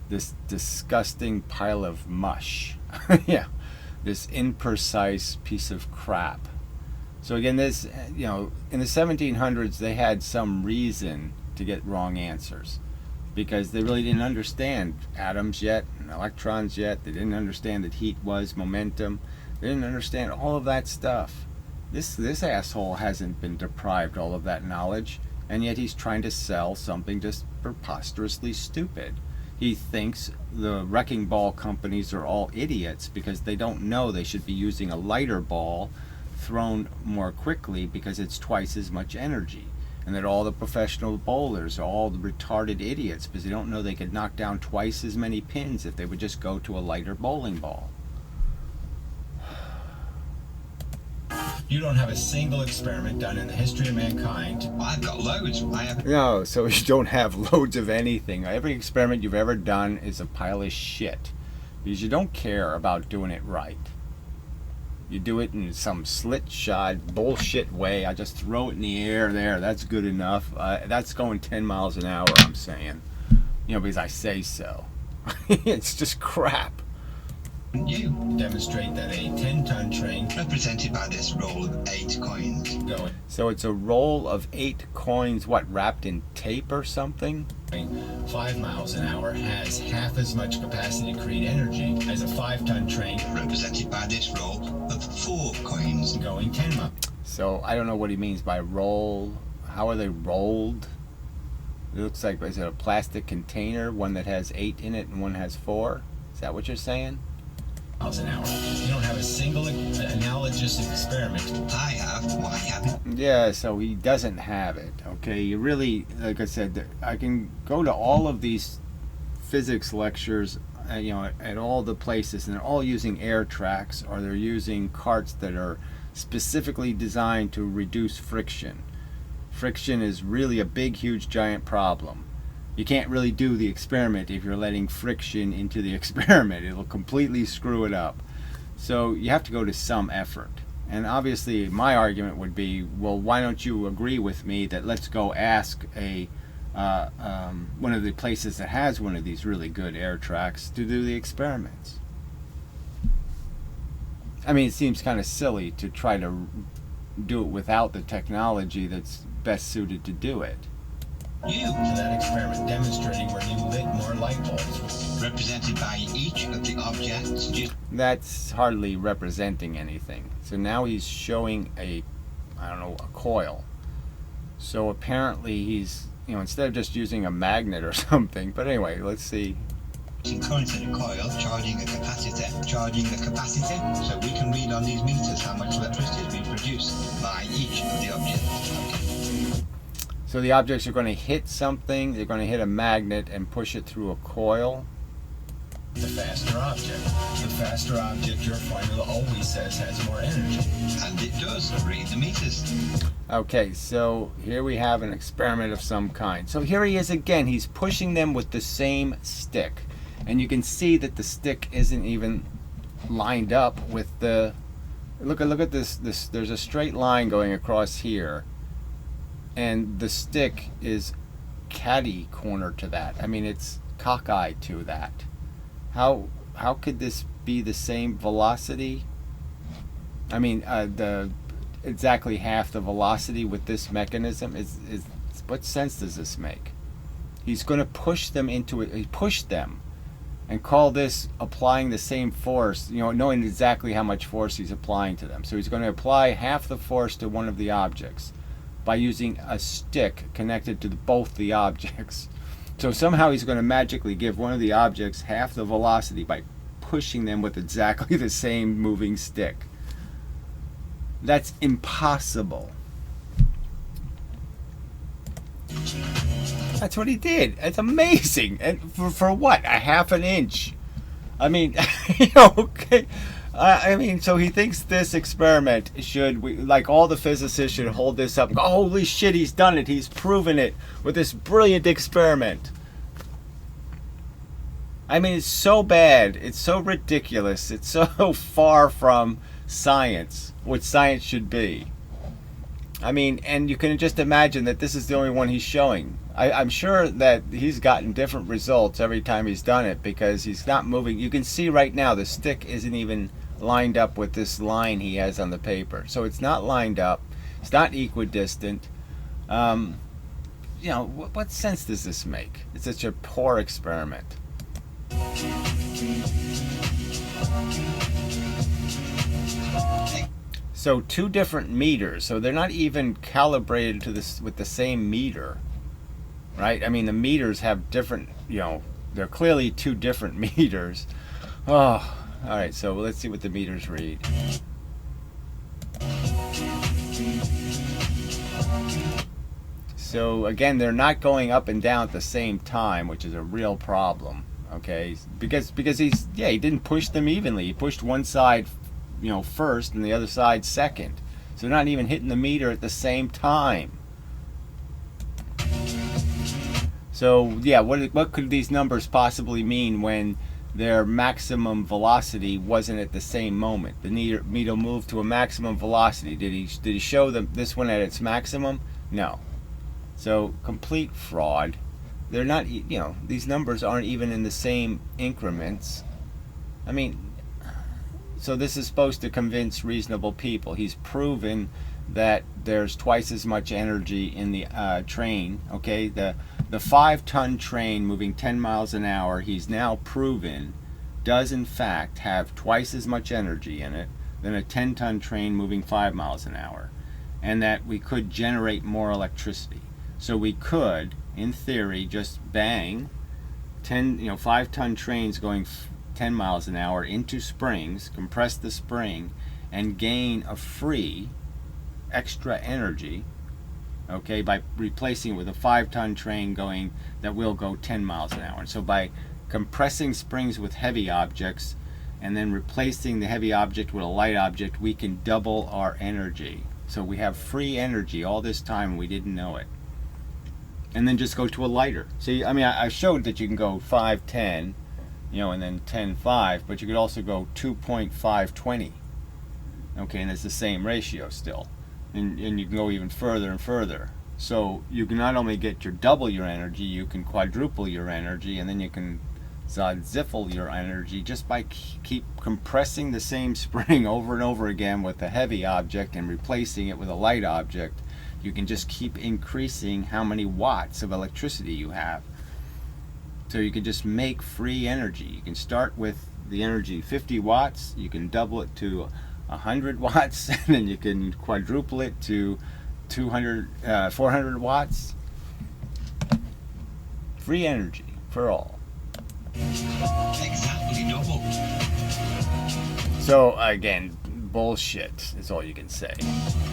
This disgusting pile of mush. Yeah, this imprecise piece of crap. So again, this, you know, in the 1700s, they had some reason to get wrong answers because they really didn't understand atoms yet and electrons yet. They didn't understand that heat was momentum. They didn't understand all of that stuff. This asshole hasn't been deprived all of that knowledge, and yet he's trying to sell something just preposterously stupid. He thinks the wrecking ball companies are all idiots because they don't know they should be using a lighter ball thrown more quickly because it's twice as much energy, and that all the professional bowlers are all the retarded idiots because they don't know they could knock down twice as many pins if they would just go to a lighter bowling ball. You don't have a single experiment done in the history of mankind. I've got loads. I have. No, so you don't have loads of anything. Every experiment you've ever done is a pile of shit because you don't care about doing it right. You do it in some slit-shod bullshit way. I just throw it in the air there. That's good enough. That's going 10 miles an hour, I'm saying. You know, because I say so. It's just crap. You Demonstrate that a 10-ton train represented by this roll of 8 coins. going So it's a roll of 8 coins, what, wrapped in tape or something? 5 miles an hour has half as much capacity to create energy as a 5-ton train Represented by this roll of 4 coins. going 10 miles. So I don't know what he means by roll. How are they rolled? It looks like, is it a plastic container, one that has 8 in it and one has 4? Is that what you're saying? Miles an hour. You don't have a single analogous experiment. I have. Why haven't? Yeah, so he doesn't have it. Okay, you really, like I said, I can go to all of these physics lectures, you know, at all the places, and they're all using air tracks, or they're using carts that are specifically designed to reduce friction. Friction is really a big, huge, giant problem. You can't really do the experiment if you're letting friction into the experiment. It'll completely screw it up. So you have to go to some effort. And obviously my argument would be, well, why don't you agree with me that let's go ask one of the places that has one of these really good air tracks to do the experiments. I mean, it seems kind of silly to try to do it without the technology that's best suited to do it. You To that experiment demonstrating where you lit more light bulbs. represented by each of the objects. That's hardly representing anything. So now he's showing a coil. So apparently he's, you know, instead of just using a magnet or something, but anyway, let's see. Current in a coil, charging a capacitor, so we can read on these meters how much electricity is being produced by each of the objects. Okay. So the objects are going to hit something, they're going to hit a magnet and push it through a coil. The faster object. The faster object, your formula always says has more energy. And it does read the meters. Okay, so here we have an experiment of some kind. So here he is again, he's pushing them with the same stick. And you can see that the stick isn't even lined up with the, look at this, there's a straight line going across here. And the stick is catty corner to that. I mean, it's cockeyed to that. How could this be the same velocity? I mean, the exactly half the velocity with this mechanism is what sense does this make? He's going to push them into it. He pushed them, and call this applying the same force. You know, knowing exactly how much force he's applying to them. So he's going to apply half the force to one of the objects by using a stick connected to both the objects. So somehow he's going to magically give one of the objects half the velocity by pushing them with exactly the same moving stick. That's impossible. That's what he did. It's amazing. And for what? A half an inch. I mean, you know, okay. I mean, so he thinks this experiment like all the physicists should hold this up and go, holy shit, he's done it. He's proven it with this brilliant experiment. I mean, it's so bad. It's so ridiculous. It's so far from science, what science should be. I mean, and you can just imagine that this is the only one he's showing. I'm sure that he's gotten different results every time he's done it because he's not moving. You can see right now the stick isn't even lined up with this line he has on the paper. So it's not lined up. It's not equidistant. You know, what sense does this make? It's such a poor experiment. So 2 different meters. So they're not even calibrated to this with the same meter, right? I mean, the meters have different. You know, they're clearly 2 different meters. Oh, all right. So let's see what the meters read. So again, they're not going up and down at the same time, which is a real problem. Okay, because he didn't push them evenly. He pushed one side, you know, first and the other side second. So they're not even hitting the meter at the same time. So yeah, what could these numbers possibly mean when their maximum velocity wasn't at the same moment? The meter moved to a maximum velocity. Did he show them this one at its maximum? No. So complete fraud. They're not, you know, these numbers aren't even in the same increments. I mean, so this is supposed to convince reasonable people. He's proven that there's twice as much energy in the train. Okay, the 5-ton train moving 10 miles an hour, he's now proven, does in fact have twice as much energy in it than a 10-ton train moving 5 miles an hour, and that we could generate more electricity. So we could, in theory, just bang 5-ton trains going 10 miles an hour into springs, compress the spring, and gain a free extra energy, okay, by replacing it with a 5-ton train that will go 10 miles an hour. And so by compressing springs with heavy objects and then replacing the heavy object with a light object, we can double our energy. So we have free energy all this time and we didn't know it. And then just go to a lighter. See, I mean, I showed that you can go 5-10, you know, and then 10-5, but you could also go 2.5-20. Okay, and it's the same ratio still. And you can go even further and further. So you can not only get double your energy, you can quadruple your energy, and then you can ziffle your energy just by keep compressing the same spring over and over again with a heavy object and replacing it with a light object. You can just keep increasing how many watts of electricity you have. So you can just make free energy. You can start with the energy 50 watts, you can double it to 100 watts, and then you can quadruple it to 400 watts. Free energy for all. Exactly double. So again, bullshit is all you can say.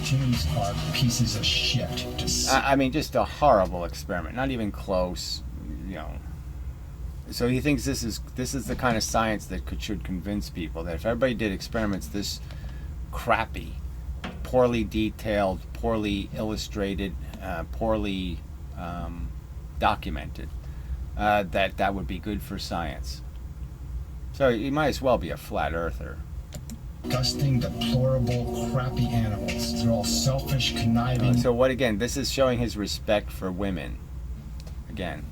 Humans are pieces of shit. I mean, just a horrible experiment. Not even close, you know. So he thinks this is the kind of science that should convince people that if everybody did experiments this crappy, poorly detailed, poorly illustrated, poorly documented, that would be good for science. So you might as well be a flat earther. Disgusting, deplorable, crappy animals. They're all selfish, conniving. So what again? This is showing his respect for women. Again.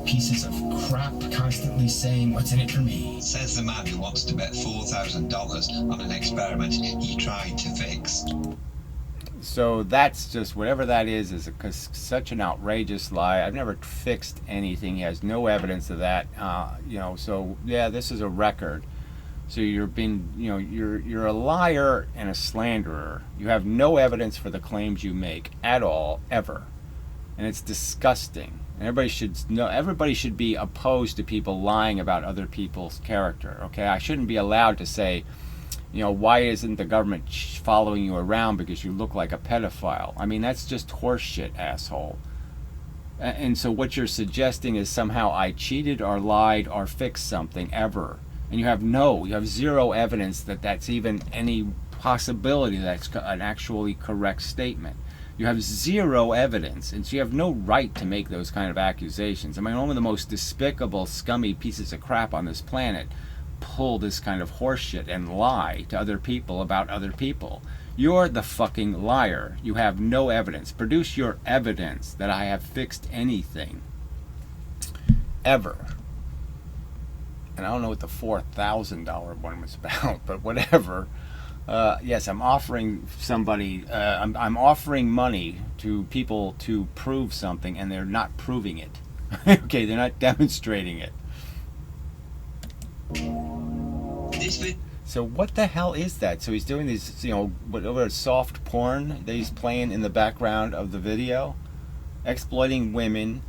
Pieces of crap constantly saying, "What's in it for me?" Says the man who wants to bet $4,000 on an experiment he tried to fix. So that's just, whatever that is such an outrageous lie. I've never fixed anything. He has no evidence of that. So yeah, this is a record. So you're a liar and a slanderer. You have no evidence for the claims you make at all, ever. And it's disgusting. And everybody should be opposed to people lying about other people's character. Okay, I shouldn't be allowed to say, why isn't the government following you around because you look like a pedophile? I mean, that's just horseshit, asshole. And so what you're suggesting is somehow I cheated or lied or fixed something ever. And you have zero evidence that that's even any possibility that's an actually correct statement. You have zero evidence, and so you have no right to make those kind of accusations. I mean, only the most despicable, scummy pieces of crap on this planet pull this kind of horseshit and lie to other people about other people. You're the fucking liar. You have no evidence. Produce your evidence that I have fixed anything. Ever. And I don't know what the $4,000 one was about, but whatever. Yes, I'm offering somebody, I'm offering money to people to prove something, and they're not proving it. Okay, they're not demonstrating it. So what the hell is that? So he's doing these, whatever soft porn that he's playing in the background of the video, exploiting women,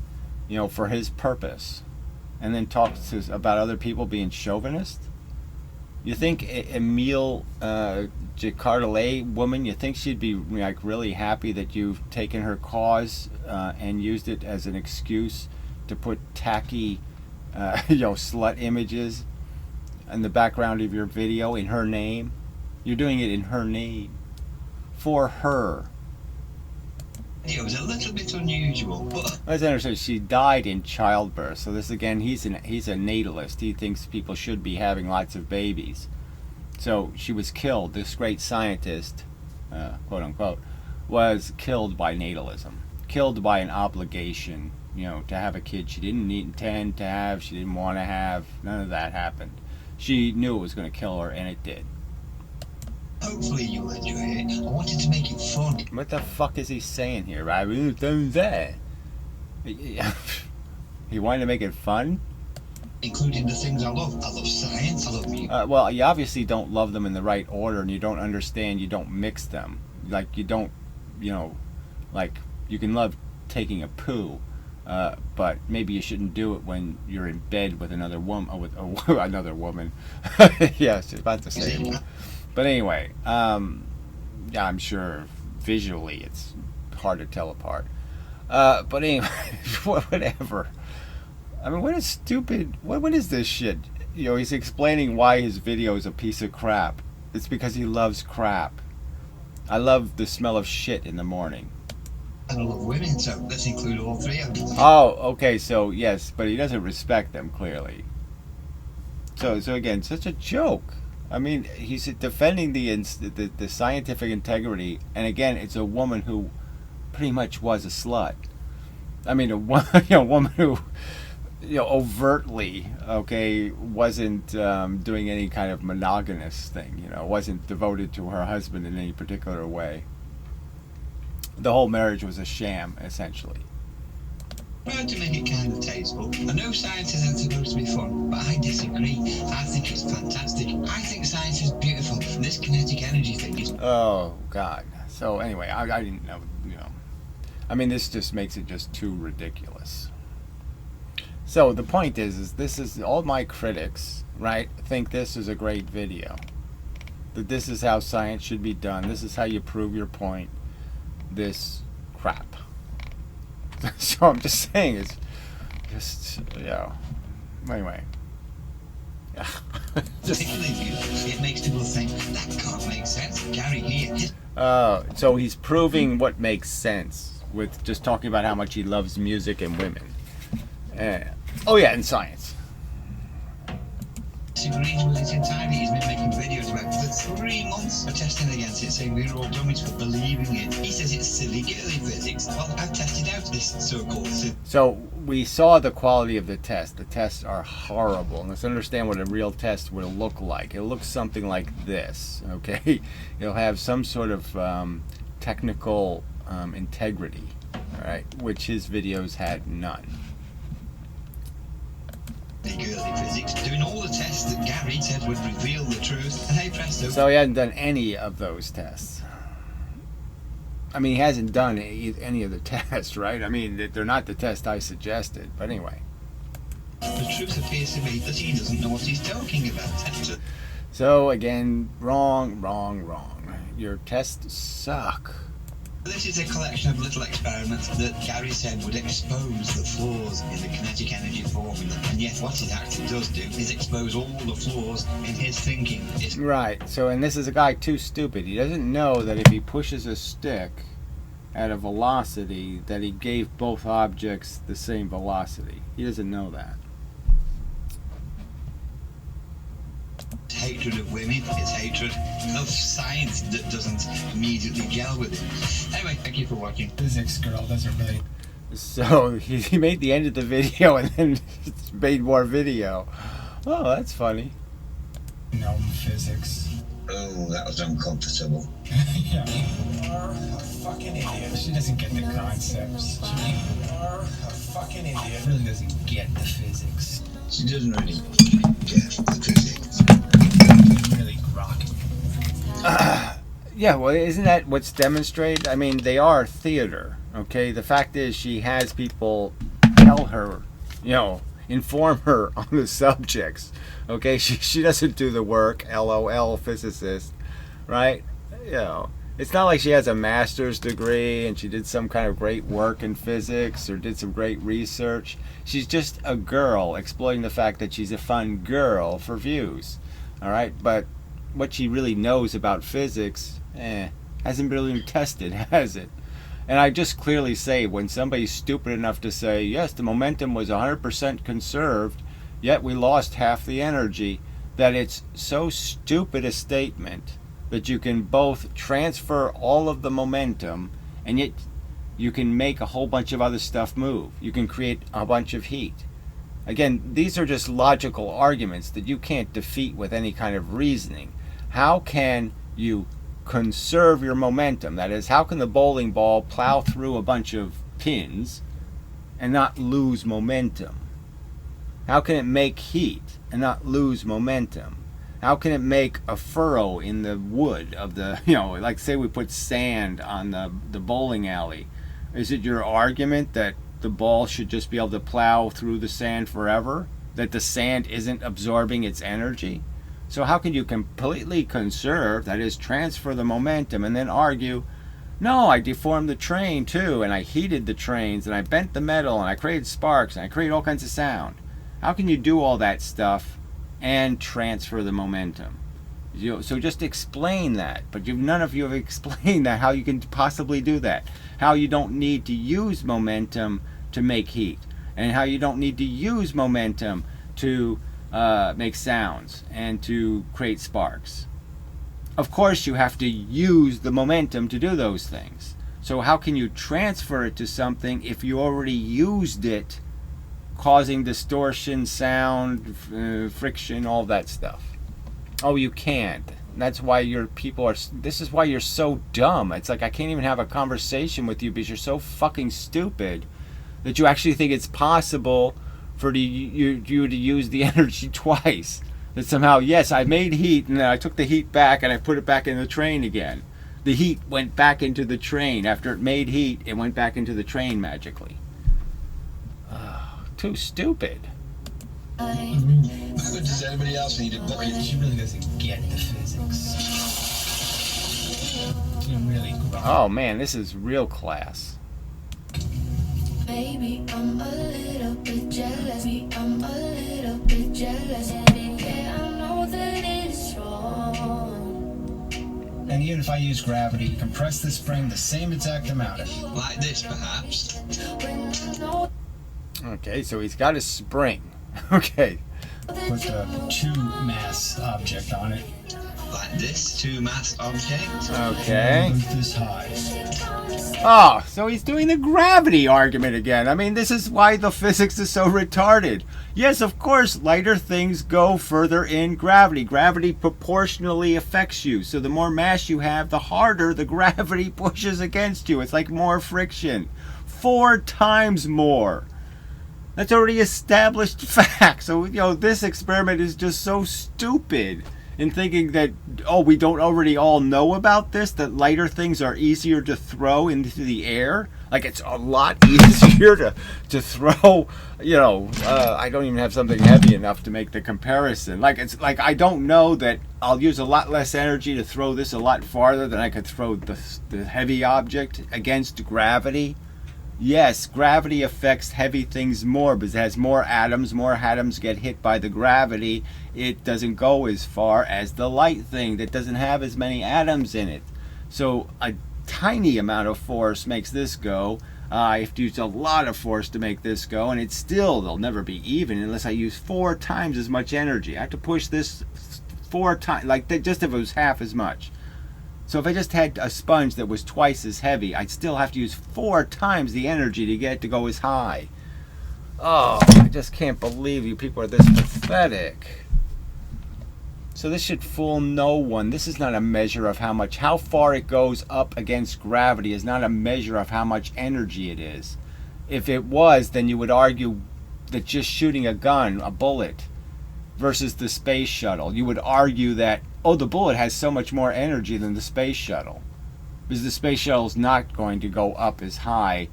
for his purpose, and then talks about other people being chauvinist. You think Emile Jacquardet woman, you think she'd be like really happy that you've taken her cause and used it as an excuse to put tacky, slut images in the background of your video in her name? You're doing it in her name. For her. It was a little bit unusual, but... Let's understand, she died in childbirth. So this, again, he's a natalist. He thinks people should be having lots of babies. So she was killed. This great scientist, quote unquote, was killed by natalism. Killed by an obligation, to have a kid she didn't intend to have, she didn't want to have. None of that happened. She knew it was going to kill her, and it did. Hopefully you'll enjoy it. I wanted to make it fun. What the fuck is he saying here, right? He wanted to make it fun? Including the things I love. I love science, I love music. Well, you obviously don't love them in the right order, and you don't understand, you don't mix them. Like, you don't, like, you can love taking a poo, but maybe you shouldn't do it when you're in bed with another woman, another woman. Yes, about to say it. But anyway, yeah, I'm sure visually it's hard to tell apart. But anyway, whatever. I mean, what is stupid? What is this shit? He's explaining why his video is a piece of crap. It's because he loves crap. I love the smell of shit in the morning. I love women, so let's include all three of them. Oh, okay, so yes, but he doesn't respect them, clearly. So again, such a joke. I mean, he's defending the scientific integrity, and again, it's a woman who pretty much was a slut. I mean, a woman who, overtly, wasn't doing any kind of monogamous thing. Wasn't devoted to her husband in any particular way. The whole marriage was a sham, essentially. Tried to make it kind of tasteful. I know science isn't supposed to be fun, but I disagree. I think it's fantastic. I think science is beautiful. This kinetic energy thing is... Oh, God. So, anyway, I didn't know, I mean, this just makes it just too ridiculous. So, the point is this is... All my critics, right, think this is a great video. That this is how science should be done. This is how you prove your point. This crap. So I'm just saying, it's just, anyway. It makes people think, that can't make sense. Gary here. So he's proving what makes sense with just talking about how much he loves music and women. Oh yeah, and science. disagrees with it entirely. He's been making videos about it for 3 months of testing against it, saying we're all dummies for believing it. He says it's silly girly physics. Well, I've tested out this so-called silly. So we saw the quality of the test. The tests are horrible. And let's understand what a real test will look like. It'll look something like this, okay? It'll have some sort of technical integrity, all right, which his videos had none. Girly physics, doing all the tests that Gary said would reveal the truth, and hey presto. So he hasn't done any of those tests. I mean, he hasn't done any of the tests, right? I mean, they're not the test I suggested, but anyway. The truth appears to be that he doesn't know what he's talking about. So again, wrong. Your tests suck. This is a collection of little experiments that Gary said would expose the flaws in the kinetic energy formula, and yet what it actually does do is expose all the flaws in his thinking. Right, so, and this is a guy too stupid. He doesn't know that if he pushes a stick at a velocity, that he gave both objects the same velocity. He doesn't know that. Hatred of women, it's hatred of science that doesn't immediately gel with it. Anyway, thank you for watching. Physics girl doesn't really. So he made the end of the video and then made more video. Oh, that's funny. No physics. Oh, that was uncomfortable. Yeah. You are a fucking idiot. She doesn't get the concepts. You are a fucking idiot. Really doesn't get the physics. She doesn't really get the physics. Really grok. Yeah, well, isn't that what's demonstrated? I mean, they are theater, okay? The fact is she has people tell her, inform her on the subjects, okay? She doesn't do the work, LOL, physicist, right? It's not like she has a master's degree and she did some kind of great work in physics or did some great research. She's just a girl exploiting the fact that she's a fun girl for views, all right? But what she really knows about physics, hasn't really been tested, has it? And I just clearly say, when somebody's stupid enough to say, yes, the momentum was 100% conserved, yet we lost half the energy, that it's so stupid a statement that you can both transfer all of the momentum and yet you can make a whole bunch of other stuff move. You can create a bunch of heat. Again, these are just logical arguments that you can't defeat with any kind of reasoning. How can you conserve your momentum? That is, how can the bowling ball plow through a bunch of pins and not lose momentum? How can it make heat and not lose momentum? How can it make a furrow in the wood of the, like say we put sand on the bowling alley? Is it your argument that the ball should just be able to plow through the sand forever? That the sand isn't absorbing its energy? So how can you completely conserve, that is, transfer the momentum, and then argue, no, I deformed the train too, and I heated the trains, and I bent the metal, and I created sparks, and I created all kinds of sound? How can you do all that stuff and transfer the momentum? So just explain that. But none of you have explained that, how you can possibly do that. How you don't need to use momentum to make heat, and how you don't need to use momentum to make sounds and to create sparks. Of course you have to use the momentum to do those things. So how can you transfer it to something if you already used it, causing distortion, sound, friction, all that stuff? Oh, you can't. That's why this is why you're so dumb. It's like I can't even have a conversation with you because you're so fucking stupid that you actually think it's possible for you to use the energy twice. That somehow, yes, I made heat and then I took the heat back and I put it back in the train again. The heat went back into the train. After it made heat, it went back into the train magically. Too stupid. Does anybody else need a bucket? She really doesn't get the physics. She really grok. Oh man, this is real class. Baby, I'm a little bit jealous. I'm a little bit jealous. Yeah, I know that it's wrong. And even if I use gravity, compress the spring the same exact amount. Like this, perhaps. When I know Okay, so he's got a spring. Okay, Put a 2-mass object on it. Like this 2-mass object. Okay. Goes this high. Oh, so he's doing the gravity argument again. I mean, this is why the physics is so retarded. Yes, of course, lighter things go further in gravity. Gravity proportionally affects you. So the more mass you have, the harder the gravity pushes against you. It's like more friction. 4 times more. That's already established fact. So, this experiment is just so stupid in thinking that, we don't already all know about this, that lighter things are easier to throw into the air. Like, it's a lot easier to throw, I don't even have something heavy enough to make the comparison. It's like I don't know that I'll use a lot less energy to throw this a lot farther than I could throw the heavy object against gravity. Yes, gravity affects heavy things more because it has more atoms get hit by the gravity. It doesn't go as far as the light thing that doesn't have as many atoms in it. So a tiny amount of force makes this go. I have to use a lot of force to make this go, and they'll never be even unless I use 4 times as much energy. I have to push this 4 times, just if it was half as much. So if I just had a sponge that was twice as heavy, I'd still have to use 4 times the energy to get it to go as high. Oh, I just can't believe you people are this pathetic. So this should fool no one. This is not a measure of how far it goes up against gravity is not a measure of how much energy it is. If it was, then you would argue that just shooting a gun, a bullet, versus the space shuttle, you would argue that, the bullet has so much more energy than the space shuttle. Because the space shuttle's not going to go up as high.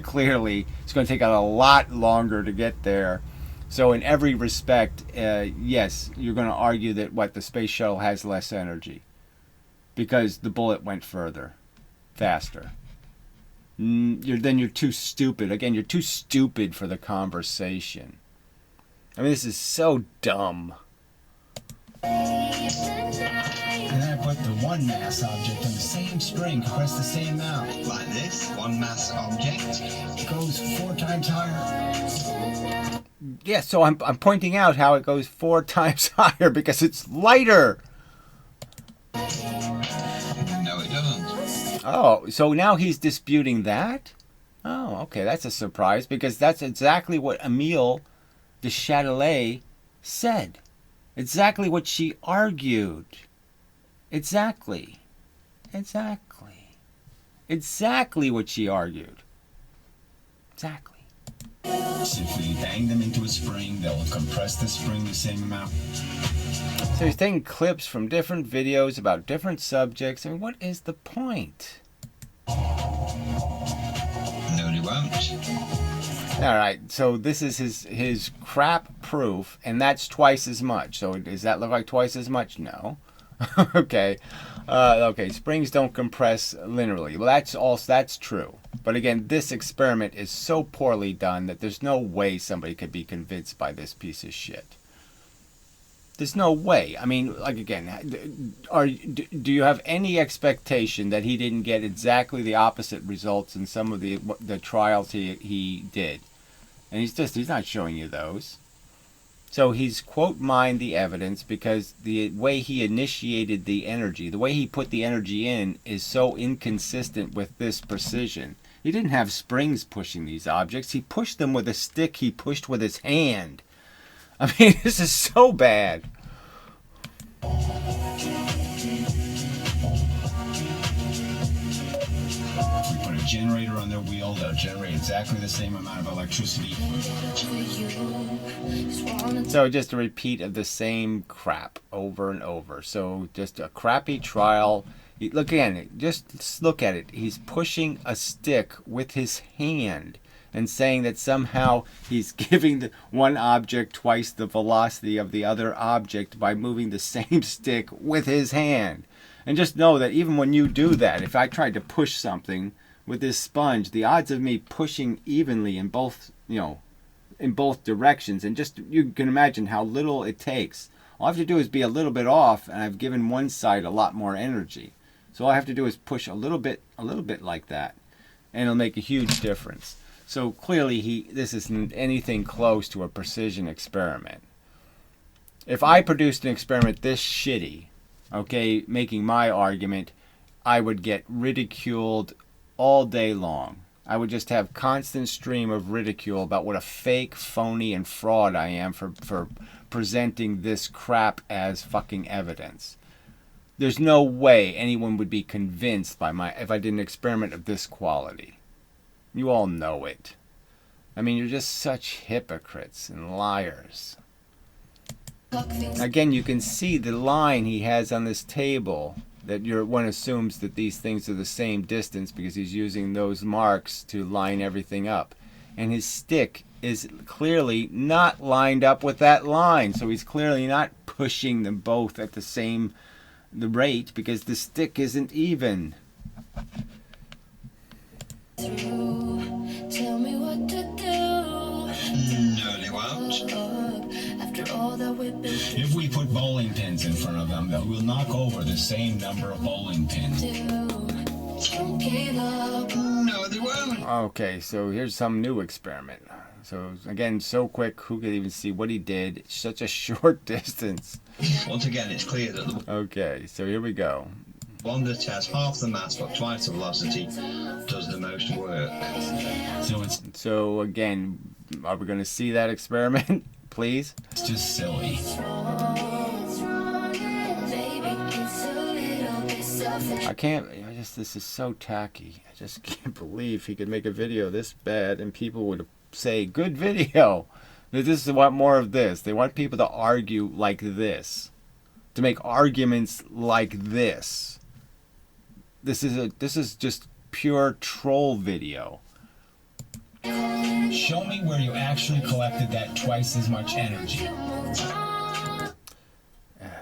Clearly, it's going to take a lot longer to get there. So in every respect, yes, you're going to argue that the space shuttle has less energy. Because the bullet went further, faster. Then you're too stupid. Again, you're too stupid for the conversation. I mean, this is so dumb. And then I put the 1-mass object on the same string, compress the same amount. Like this 1-mass object. It goes 4 times higher. Yeah, so I'm pointing out how it goes 4 times higher because it's lighter. No, it doesn't. Oh, so now he's disputing that? Oh, okay, that's a surprise because that's exactly what Emile de Châtelet said. Exactly what she argued. Exactly what she argued. Exactly. If we bang them into a spring, they'll compress the spring the same amount. So he's taking clips from different videos about different subjects. I mean, what is the point? No, they won't. All right, so this is his crap proof, and that's twice as much. So does that look like twice as much? No. Okay. Okay, springs don't compress linearly. Well, that's true. But again, this experiment is so poorly done that there's no way somebody could be convinced by this piece of shit. There's no way. I mean, again, do you have any expectation that he didn't get exactly the opposite results in some of the trials he did? And he's not showing you those. So he's quote mined the evidence because the way he initiated the energy, the way he put the energy in is so inconsistent with this precision. He didn't have springs pushing these objects. He pushed them with a stick he pushed with his hand. I mean, this is so bad. If we put a generator on their wheel, they'll generate exactly the same amount of electricity. So just a repeat of the same crap over and over. So just a crappy trial. Look again, just look at it. He's pushing a stick with his hand and saying that somehow he's giving the one object twice the velocity of the other object by moving the same stick with his hand. And just know that even when you do that, if I tried to push something with this sponge, the odds of me pushing evenly in both, in both directions, and just you can imagine how little it takes. All I have to do is be a little bit off, and I've given one side a lot more energy. So all I have to do is push a little bit like that, and it'll make a huge difference. So clearly this isn't anything close to a precision experiment. If I produced an experiment this shitty, okay, making my argument, I would get ridiculed all day long. I would just have constant stream of ridicule about what a fake, phony, and fraud I am for presenting this crap as fucking evidence. There's no way anyone would be convinced by if I did an experiment of this quality. You all know it. I mean, you're just such hypocrites and liars. Again, you can see the line he has on this table, that one assumes that these things are the same distance because he's using those marks to line everything up. And his stick is clearly not lined up with that line. So he's clearly not pushing them both at the rate because the stick isn't even. Tell me what to do. No, they won't. After all that we've been through. If we put bowling pins in front of them, we'll knock over the same number of bowling pins. Don't give up. No, they won't. Okay, so here's some new experiment. So again, so quick, who could even see what he did? It's such a short distance. Once again, it's clear that the Okay, so here we go. one that has half the mass but twice the velocity does the most work. So again, are we going to see that experiment, please? It's just silly. This is so tacky. I just can't believe he could make a video this bad and people would say, good video. They just want more of this. They want people to argue like this, to make arguments like this. This is just pure troll video. Show me where you actually collected that twice as much energy.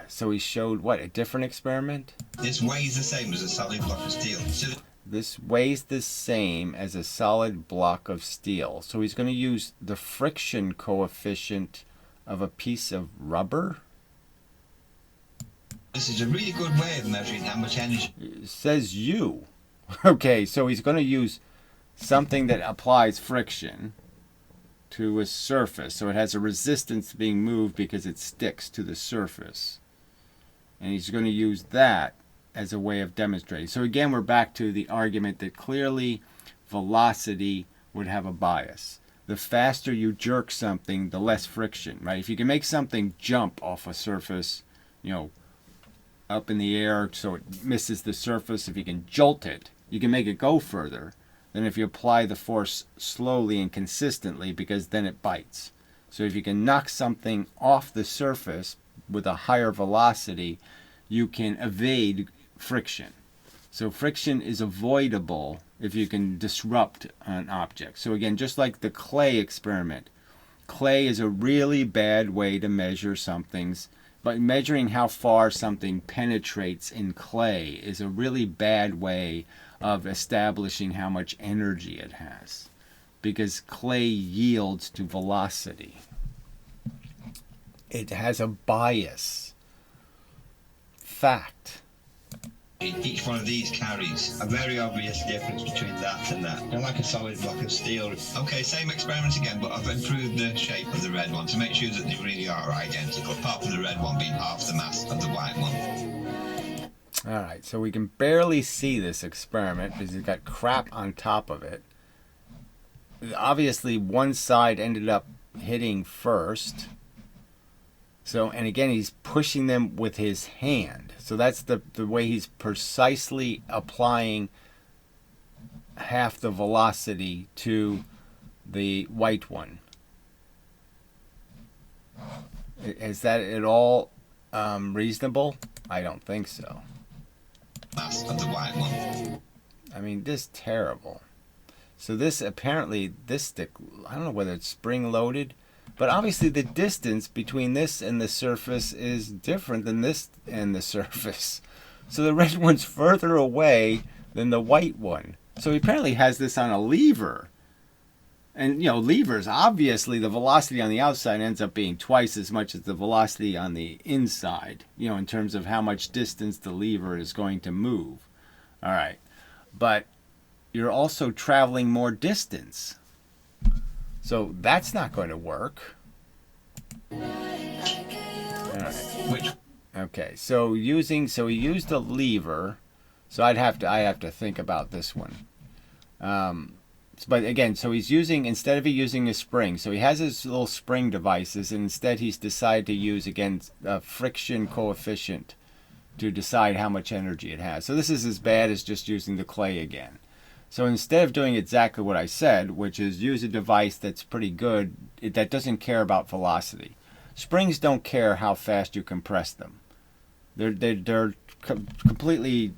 So he showed what, a different experiment? This weighs the same as a solid block of steel. So This weighs the same as a solid block of steel. So he's going to use the friction coefficient of a piece of rubber. this is a really good way of measuring how much energy It says you. Okay, so he's going to use something that applies friction to a surface. So it has a resistance to being moved because it sticks to the surface. And he's going to use that as a way of demonstrating. So again, we're back to the argument that clearly velocity would have a bias. The faster you jerk something, the less friction, right? If you can make something jump off a surface, up in the air so it misses the surface, if you can jolt it, you can make it go further than if you apply the force slowly and consistently, because then it bites. So if you can knock something off the surface with a higher velocity, you can evade friction. So friction is avoidable if you can disrupt an object. So again, just like the clay experiment, clay is a really bad way to measure something's, but measuring how far something penetrates in clay is a really bad way of establishing how much energy it has, because clay yields to velocity. It has a bias. Fact. each one of these carries. A very obvious difference between that and that. They're like a solid block of steel. Okay, same experiment again, but I've improved the shape of the red one to make sure that they really are identical, apart from the red one being half the mass of the white one. Alright, so we can barely see this experiment because it's got crap on top of it. Obviously, one side ended up hitting first. So, and again, he's pushing them with his hand. So that's the way he's precisely applying half the velocity to the white one. Is that at all reasonable? I don't think so. Mass of the white one. I mean, this is terrible. So this, apparently, this stick, I don't know whether it's spring-loaded, but obviously the distance between this and the surface is different than this and the surface. So the red one's further away than the white one. So he apparently has this on a lever. And, you know, levers, obviously the velocity on the outside ends up being twice as much as the velocity on the inside, you know, in terms of how much distance the lever is going to move. All right. But you're also traveling more distance. So that's not going to work. All Which Okay, so he used a lever. So I have to think about this one. But again, so he's using, instead of using a spring, so he has his little spring devices, and instead he's decided to use, again, a friction coefficient to decide how much energy it has. So this is as bad as just using the clay again. So instead of doing exactly what I said, which is use a device that's pretty good, that doesn't care about velocity. Springs don't care how fast you compress them. They're completely,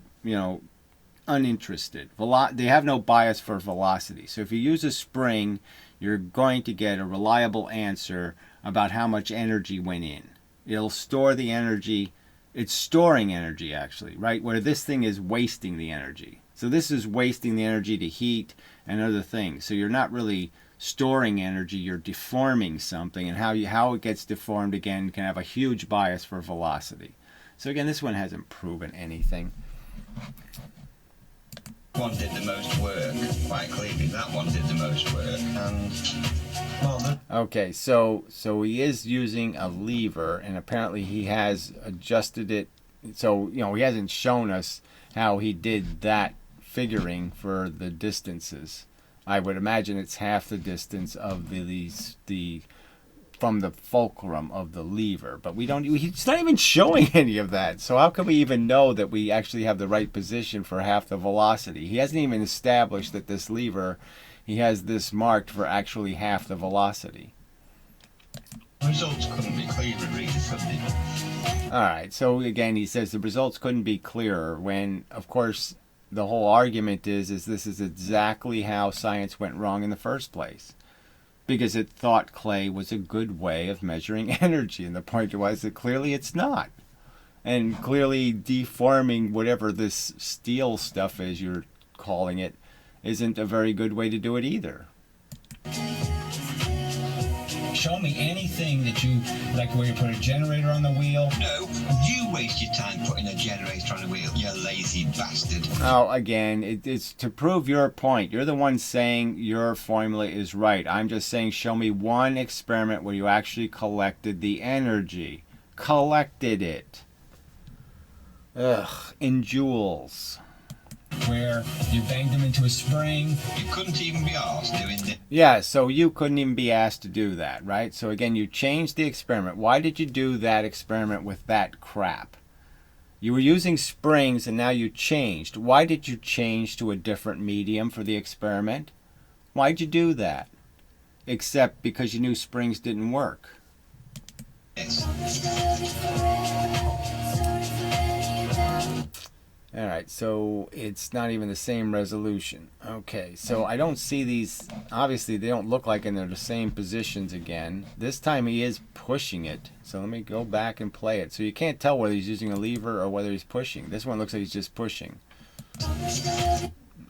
uninterested. They have no bias for velocity. So if you use a spring, you're going to get a reliable answer about how much energy went in. It'll store the energy. It's storing energy, actually, right? Where this thing is wasting the energy. So this is wasting the energy to heat and other things. So you're not really storing energy, you're deforming something, and how it gets deformed, again, can have a huge bias for velocity. So again, this one hasn't proven anything. one did the most work, quite clearly that one did the most work, and well, okay, so he is using a lever, and apparently he has adjusted it. So he hasn't shown us how he did that figuring for the distances. I would imagine it's half the distance of the from the fulcrum of the lever, but he's not even showing any of that. So how can we even know that we actually have the right position for half the velocity? He hasn't even established that this lever, he has this marked for actually half the velocity. results couldn't be clearer, really, could they? All right, so again, he says the results couldn't be clearer, when, of course, the whole argument is this is exactly how science went wrong in the first place. Because it thought clay was a good way of measuring energy, and the point was that clearly it's not. And clearly deforming whatever this steel stuff is you're calling it isn't a very good way to do it either. Show me anything that you, like where you put a generator on the wheel. No, you waste your time putting a generator on a wheel, you lazy bastard. Oh, again, it's to prove your point. You're the one saying your formula is right. I'm just saying show me one experiment where you actually collected the energy. Collected it. Ugh, in joules. Where you banged them into a spring. You couldn't even be asked doing this. Yeah, so you couldn't even be asked to do that, right? So again, you changed the experiment. Why did you do that experiment with that crap? You were using springs and now you changed. Why did you change to a different medium for the experiment? Why'd you do that? Except because you knew springs didn't work. Alright, so it's not even the same resolution. Okay, so I don't see these. Obviously, they don't look like they're the same positions again. This time he is pushing it. So let me go back and play it. So you can't tell whether he's using a lever or whether he's pushing. This one looks like he's just pushing.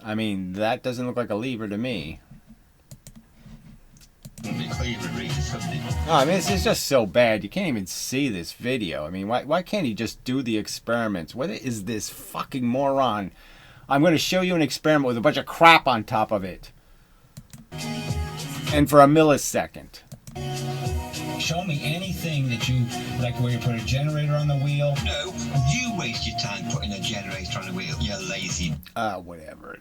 I mean, that doesn't look like a lever to me. Oh, I mean, this is just so bad. You can't even see this video. I mean, why can't he just do the experiments? What is this fucking moron? I'm going to show you an experiment with a bunch of crap on top of it. And for a millisecond. Show me anything that you, like where you put a generator on the wheel. No, you waste your time putting a generator on a wheel, you lazy. Whatever.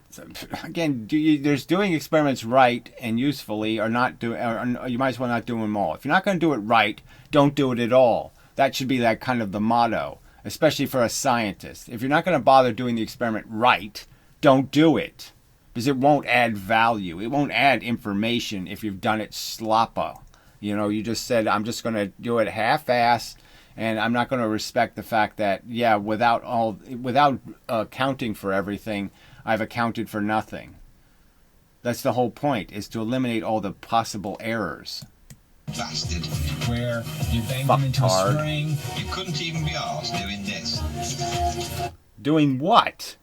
Again, there's doing experiments right and usefully, or not do, or you might as well not do them all. If you're not going to do it right, don't do it at all. That should be that kind of the motto, especially for a scientist. If you're not going to bother doing the experiment right, don't do it, because it won't add value. It won't add information if you've done it sloppo. You just said, I'm just going to do it half-ass, and I'm not going to respect the fact that, yeah, without accounting for everything, I've accounted for nothing. That's the whole point, is to eliminate all the possible errors. Bastard. Where you banged them into a spring. You couldn't even be asked doing this. Doing what?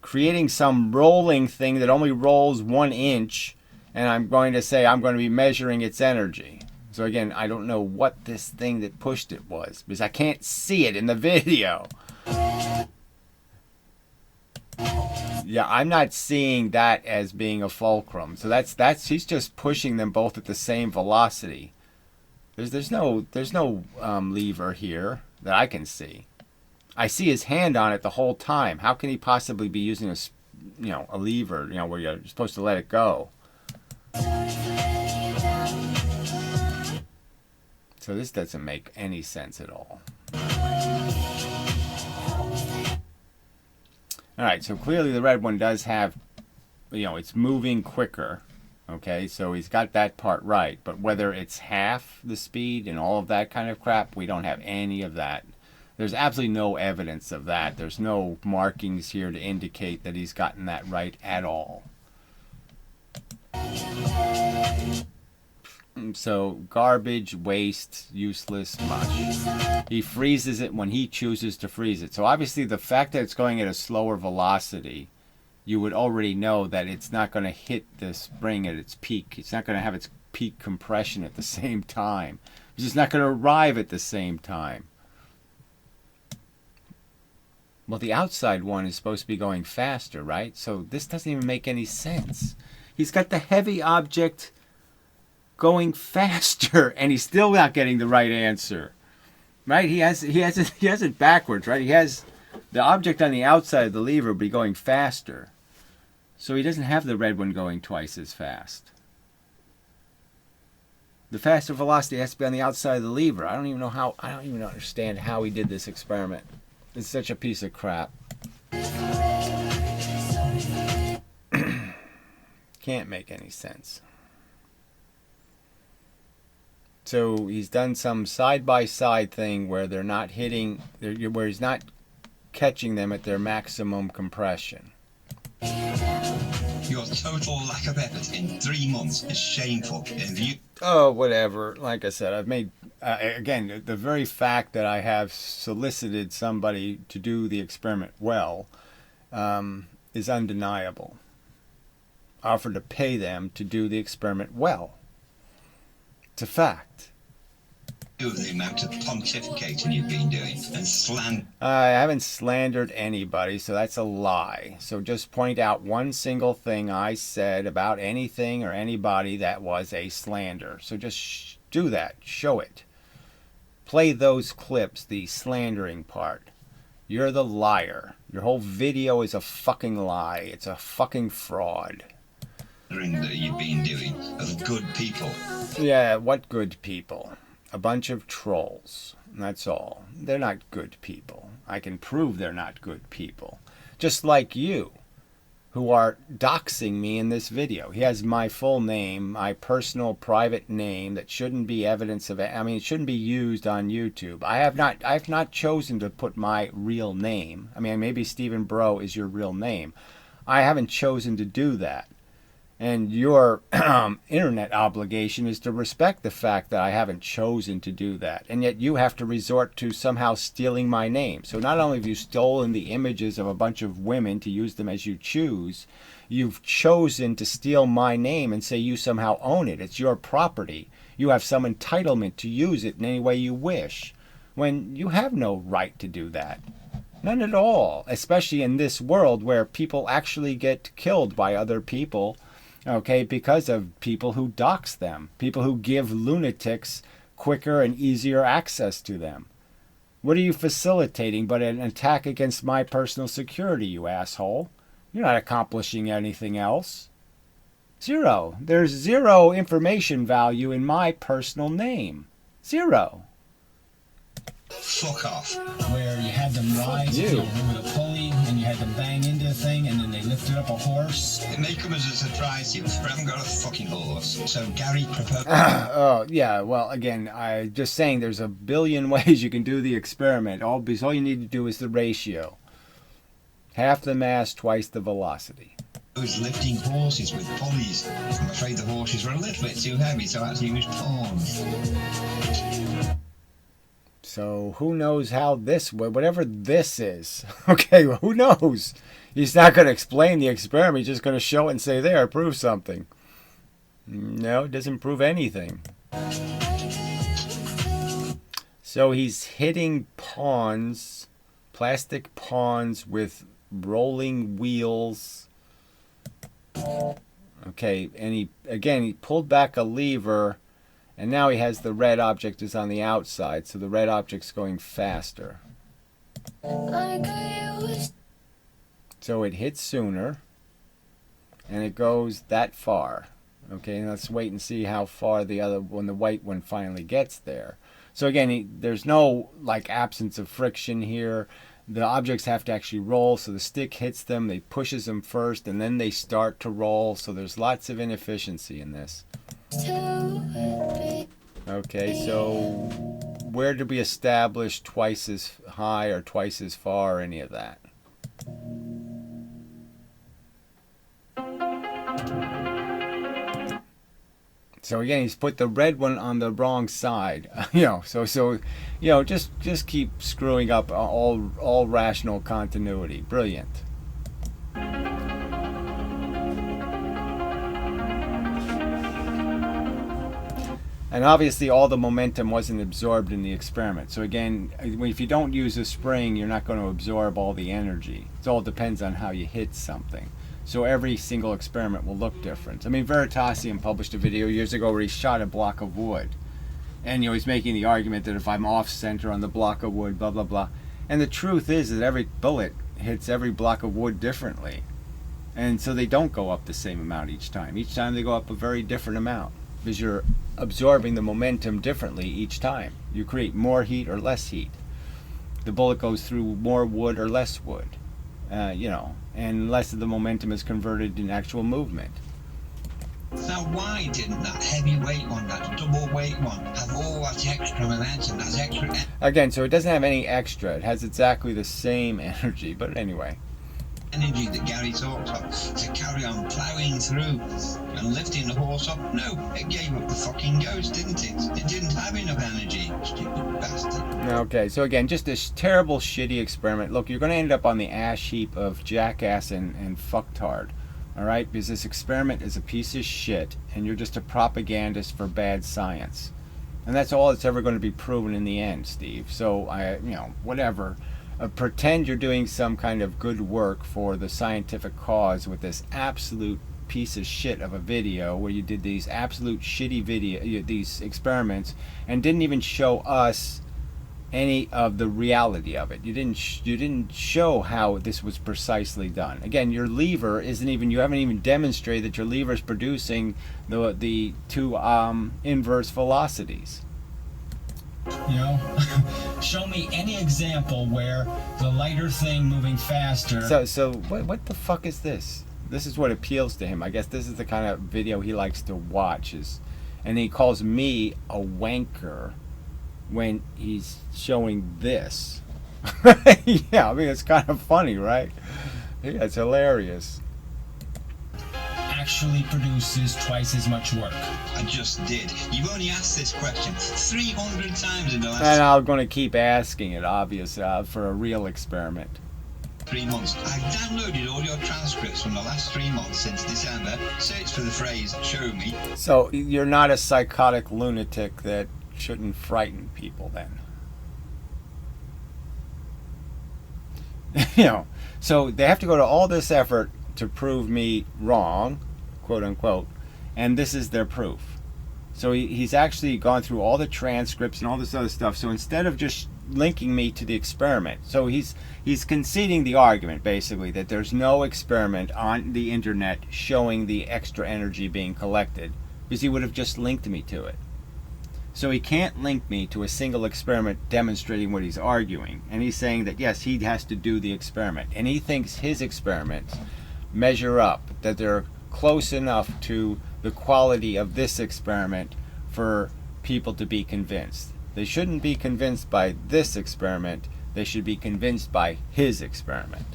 Creating some rolling thing that only rolls 1 inch, and I'm going to say I'm going to be measuring its energy. So again, I don't know what this thing that pushed it was, because I can't see it in the video. Yeah, I'm not seeing that as being a fulcrum. So that's he's just pushing them both at the same velocity. There's no lever here. that I can see. I see his hand on it the whole time. How can he possibly be using a lever, where you're supposed to let it go? So this doesn't make any sense at all. Alright, so clearly the red one does have, it's moving quicker. Okay, so he's got that part right. But whether it's half the speed and all of that kind of crap, we don't have any of that. There's absolutely no evidence of that. There's no markings here to indicate that he's gotten that right at all. So, garbage, waste, useless, much. He freezes it when he chooses to freeze it. So obviously the fact that it's going at a slower velocity, you would already know that it's not going to hit the spring at its peak. It's not going to have its peak compression at the same time. It's just not going to arrive at the same time. Well, the outside one is supposed to be going faster, right? So this doesn't even make any sense. He's got the heavy object going faster, and he's still not getting the right answer. Right? He has it backwards, right? He has the object on the outside of the lever be going faster. So he doesn't have the red one going twice as fast. The faster velocity has to be on the outside of the lever. I don't even understand how he did this experiment. It's such a piece of crap. Can't make any sense. So he's done some side-by-side thing where they're not hitting, where he's not catching them at their maximum compression. Your total lack of effort in 3 months is shameful. Oh, whatever. Like I said, I've made, again, the very fact that I have solicited somebody to do the experiment well is undeniable. I offered to pay them to do the experiment well. It's a fact. The amount of pontificating you've been doing and slander. I haven't slandered anybody, so that's a lie. So just point out one single thing I said about anything or anybody that was a slander. So just do that. Show it. Play those clips, the slandering part. You're the liar. Your whole video is a fucking lie. It's a fucking fraud. That you've been doing of good people. Yeah, what good people? A bunch of trolls. That's all. They're not good people. I can prove they're not good people. Just like you, who are doxing me in this video. He has my full name, my personal private name that shouldn't be evidence of it. I mean, it shouldn't be used on YouTube. I've not chosen to put my real name. I mean, maybe Stephen Bro is your real name. I haven't chosen to do that. And your internet obligation is to respect the fact that I haven't chosen to do that. And yet you have to resort to somehow stealing my name. So not only have you stolen the images of a bunch of women to use them as you choose, you've chosen to steal my name and say you somehow own it. It's your property. You have some entitlement to use it in any way you wish, when you have no right to do that. None at all. Especially in this world where people actually get killed by other people. Okay, because of people who dox them. People who give lunatics quicker and easier access to them. What are you facilitating but an attack against my personal security, you asshole? You're not accomplishing anything else. Zero. There's zero information value in my personal name. Zero. Fuck off. Where you had them rise with a pulley and you had them bang into the thing and then they lifted up a horse. It may come as a surprise to you, but I haven't got a fucking horse. So Gary proposed. Oh, yeah, well, again, I'm just saying there's a billion ways you can do the experiment. All you need to do is the ratio. Half the mass, twice the velocity. Those lifting horses with pulleys. I'm afraid the horses were a little bit too heavy, so I had to use pawns. So who knows how this, whatever this is. Okay, well, who knows? He's not going to explain the experiment. He's just going to show it and say, there, prove something. No, it doesn't prove anything. So he's hitting pawns, plastic pawns with rolling wheels. Okay, and he pulled back a lever, And now he has the red object is on the outside, so the red object's going faster. Like I used So it hits sooner, and it goes that far. Okay, let's wait and see how far when the white one finally gets there. So again, there's no like absence of friction here. The objects have to actually roll, so the stick hits them, they pushes them first, and then they start to roll. So there's lots of inefficiency in this. to be. Okay, so where did we establish twice as high or twice as far, or any of that? So again, he's put the red one on the wrong side. Just keep screwing up all rational continuity. Brilliant. And obviously all the momentum wasn't absorbed in the experiment. So again, if you don't use a spring, you're not going to absorb all the energy. It all depends on how you hit something. So every single experiment will look different. I mean, Veritasium published a video years ago where he shot a block of wood. And he's making the argument that if I'm off center on the block of wood, blah, blah, blah. And the truth is that every bullet hits every block of wood differently. And so they don't go up the same amount each time. Each time they go up a very different amount, because you're absorbing the momentum differently each time. You create more heat or less heat. The bullet goes through more wood or less wood, and less of the momentum is converted in actual movement. Now, why didn't that heavyweight one, that double weight one, have all that extra momentum, that extra... Again, so it doesn't have any extra. It has exactly the same energy, but anyway. energy that Gary talked of to carry on ploughing through and lifting the horse up? No, it gave up the fucking ghost, didn't it? It didn't have enough energy, stupid bastard. Okay, so again, just this terrible, shitty experiment. Look, you're going to end up on the ash heap of jackass and fucktard. Alright? Because this experiment is a piece of shit, and you're just a propagandist for bad science. And that's all that's ever going to be proven in the end, Steve. So, whatever. Pretend you're doing some kind of good work for the scientific cause with this absolute piece of shit of a video where you did these absolute shitty these experiments, and didn't even show us any of the reality of it. You didn't show how this was precisely done. Again, your lever isn't even, you haven't even demonstrated that your lever is producing the two inverse velocities. Show me any example where the lighter thing moving faster. So what the fuck is this? This is what appeals to him. I guess this is the kind of video he likes to watch. And he calls me a wanker when he's showing this. Yeah, I mean, it's kind of funny, right? Yeah, it's hilarious. Actually produces twice as much work. I just did. You've only asked this question 300 times in the last... And I'm going to keep asking it, obviously, for a real experiment. 3 months. I've downloaded all your transcripts from the last 3 months since December. Search for the phrase, show me. So you're not a psychotic lunatic that shouldn't frighten people then. So they have to go to all this effort to prove me wrong, quote unquote, and this is their proof. So he's actually gone through all the transcripts and all this other stuff. So instead of just linking me to the experiment, so he's conceding the argument basically that there's no experiment on the internet showing the extra energy being collected, because he would have just linked me to it. So he can't link me to a single experiment demonstrating what he's arguing. And he's saying that yes, he has to do the experiment, and he thinks his experiments measure up, that they're close enough to the quality of this experiment for people to be convinced. They shouldn't be convinced by this experiment, they should be convinced by his experiment.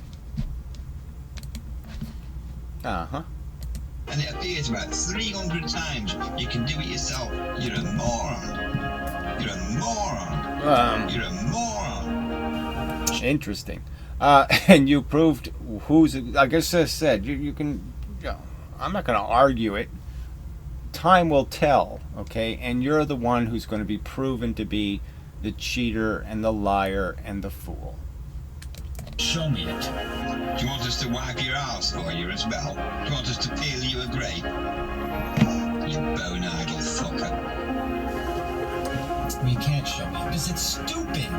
And it appears about 300 times. You can do it yourself. You're a moron. You're a moron. You're a moron. Interesting. And you proved I guess I said, you can, I'm not going to argue it. Time will tell, okay? And you're the one who's going to be proven to be the cheater and the liar and the fool. Show me it. Do you want us to wipe your ass for you as well? Do you want us to peel you a grape? You bone idle fucker. Well, you can't show me because it's stupid.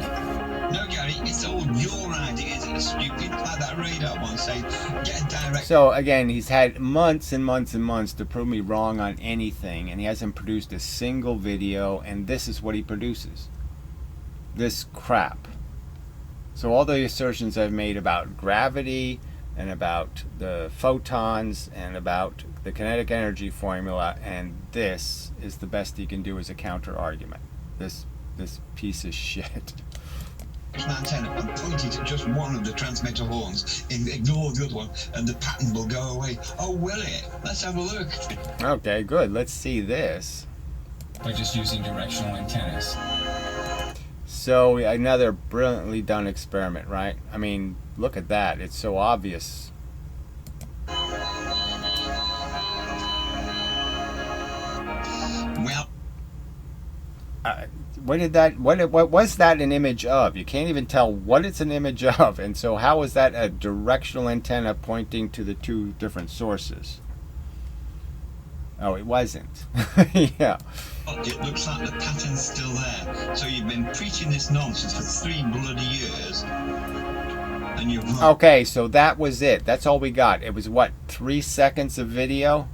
No, Gary, it's all your ideas that are stupid. Like that radar one saying, get a direct. So again, he's had months and months and months to prove me wrong on anything, and he hasn't produced a single video, and this is what he produces. This crap. So all the assertions I've made about gravity and about the photons and about the kinetic energy formula, and this is the best he can do as a counter argument. This piece of shit. Antenna and point it at just one of the transmitter horns, ignore the other one, and the pattern will go away. Oh, will it? Let's have a look. Okay, good. Let's see this. By just using directional antennas. So another brilliantly done experiment, right? I mean, look at that. It's so obvious. Well, what was that an image of? You can't even tell what it's an image of. And so how is that a directional antenna pointing to the two different sources? Oh, it wasn't. Yeah. it looks like the pattern's still there. So you've been preaching this nonsense for 3 bloody years, and you're wrong. Okay, so that was it. That's all we got. It was what, 3 seconds of video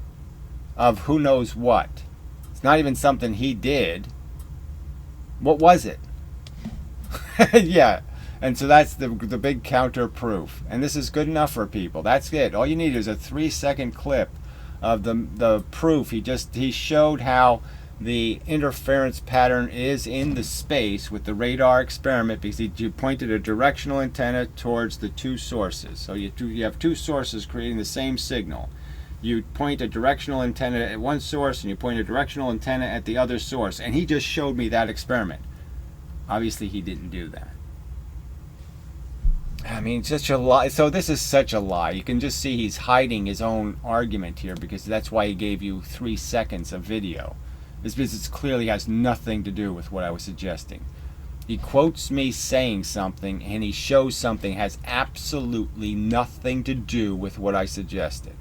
of who knows what. It's not even something he did. What was it? Yeah. And so that's the big counter proof. And this is good enough for people. That's it. All you need is a 3-second clip of the proof. He showed how the interference pattern is in the space with the radar experiment, because you pointed a directional antenna towards the two sources. So you have two sources creating the same signal. You point a directional antenna at one source and you point a directional antenna at the other source. And he just showed me that experiment. Obviously he didn't do that. I mean, such a lie. So this is such a lie. You can just see he's hiding his own argument here, because that's why he gave you 3 seconds of video. It's because it clearly has nothing to do with what I was suggesting. He quotes me saying something and he shows something has absolutely nothing to do with what I suggested.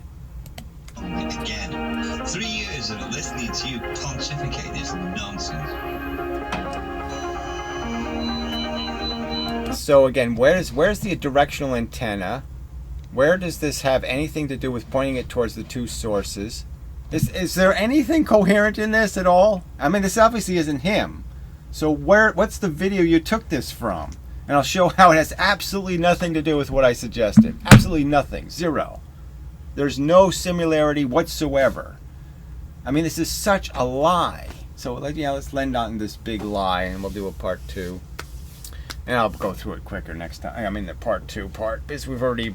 Again, 3 years of listening to you pontificate this nonsense. So again, where's the directional antenna? Where does this have anything to do with pointing it towards the two sources? Is there anything coherent in this at all? I mean, this obviously isn't him. So what's the video you took this from? And I'll show how it has absolutely nothing to do with what I suggested. Absolutely nothing. Zero. There's no similarity whatsoever. I mean, this is such a lie. So let's lend on this big lie, and we'll do a part 2. And I'll go through it quicker next time. I mean, the part 2 part, because we've already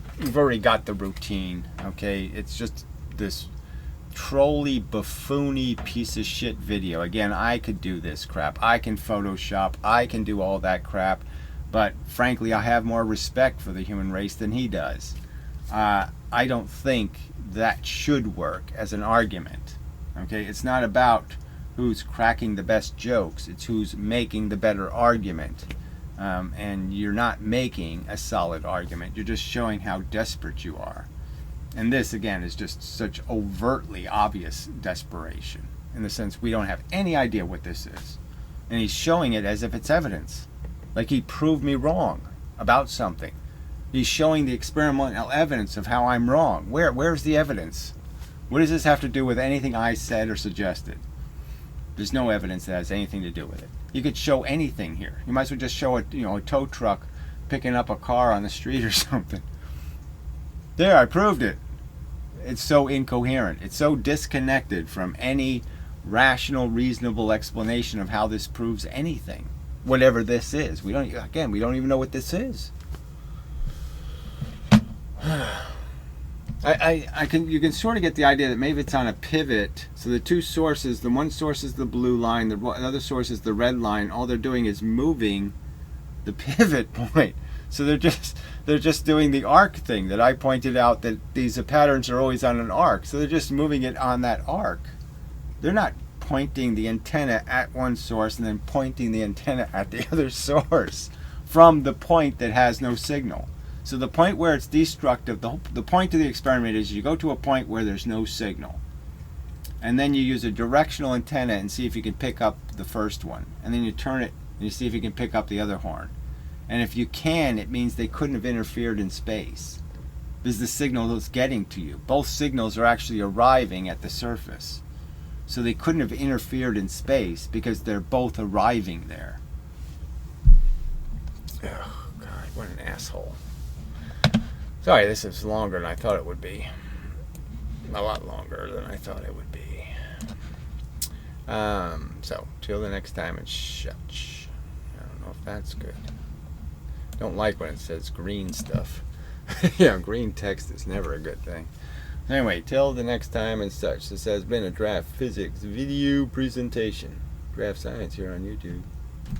got the routine. Okay, it's just this trolly, buffoony piece of shit video. Again, I could do this crap. I can Photoshop. I can do all that crap. But frankly, I have more respect for the human race than he does. I don't think that should work as an argument. Okay, it's not about who's cracking the best jokes. It's who's making the better argument. And you're not making a solid argument. You're just showing how desperate you are. And this, again, is just such overtly obvious desperation, in the sense we don't have any idea what this is. And he's showing it as if it's evidence. Like he proved me wrong about something. He's showing the experimental evidence of how I'm wrong. Where's the evidence? What does this have to do with anything I said or suggested? There's no evidence that has anything to do with it. You could show anything here. You might as well just show a tow truck picking up a car on the street or something. There, I proved it. It's so incoherent. It's so disconnected from any rational, reasonable explanation of how this proves anything. Whatever this is. We don't even know what this is. You can sort of get the idea that maybe it's on a pivot. So the two sources, the one source is the blue line, the other source is the red line. All they're doing is moving the pivot point. So they're just doing the arc thing that I pointed out, that these patterns are always on an arc. So they're just moving it on that arc. They're not pointing the antenna at one source and then pointing the antenna at the other source from the point that has no signal. So the point where it's destructive, the point of the experiment is you go to a point where there's no signal. and then you use a directional antenna and see if you can pick up the first one, and then you turn it and you see if you can pick up the other horn. And if you can, it means they couldn't have interfered in space, because the signal is getting to you. Both signals are actually arriving at the surface, so they couldn't have interfered in space because they're both arriving there. Oh God, what an asshole. Sorry, this is longer than I thought it would be. A lot longer than I thought it would be. So, till the next time, it's shutch. I don't know if that's good. Don't like when it says green stuff. Yeah, green text is never a good thing. Anyway, till the next time and such, this has been a Draft Physics video presentation. Draft Science here on YouTube.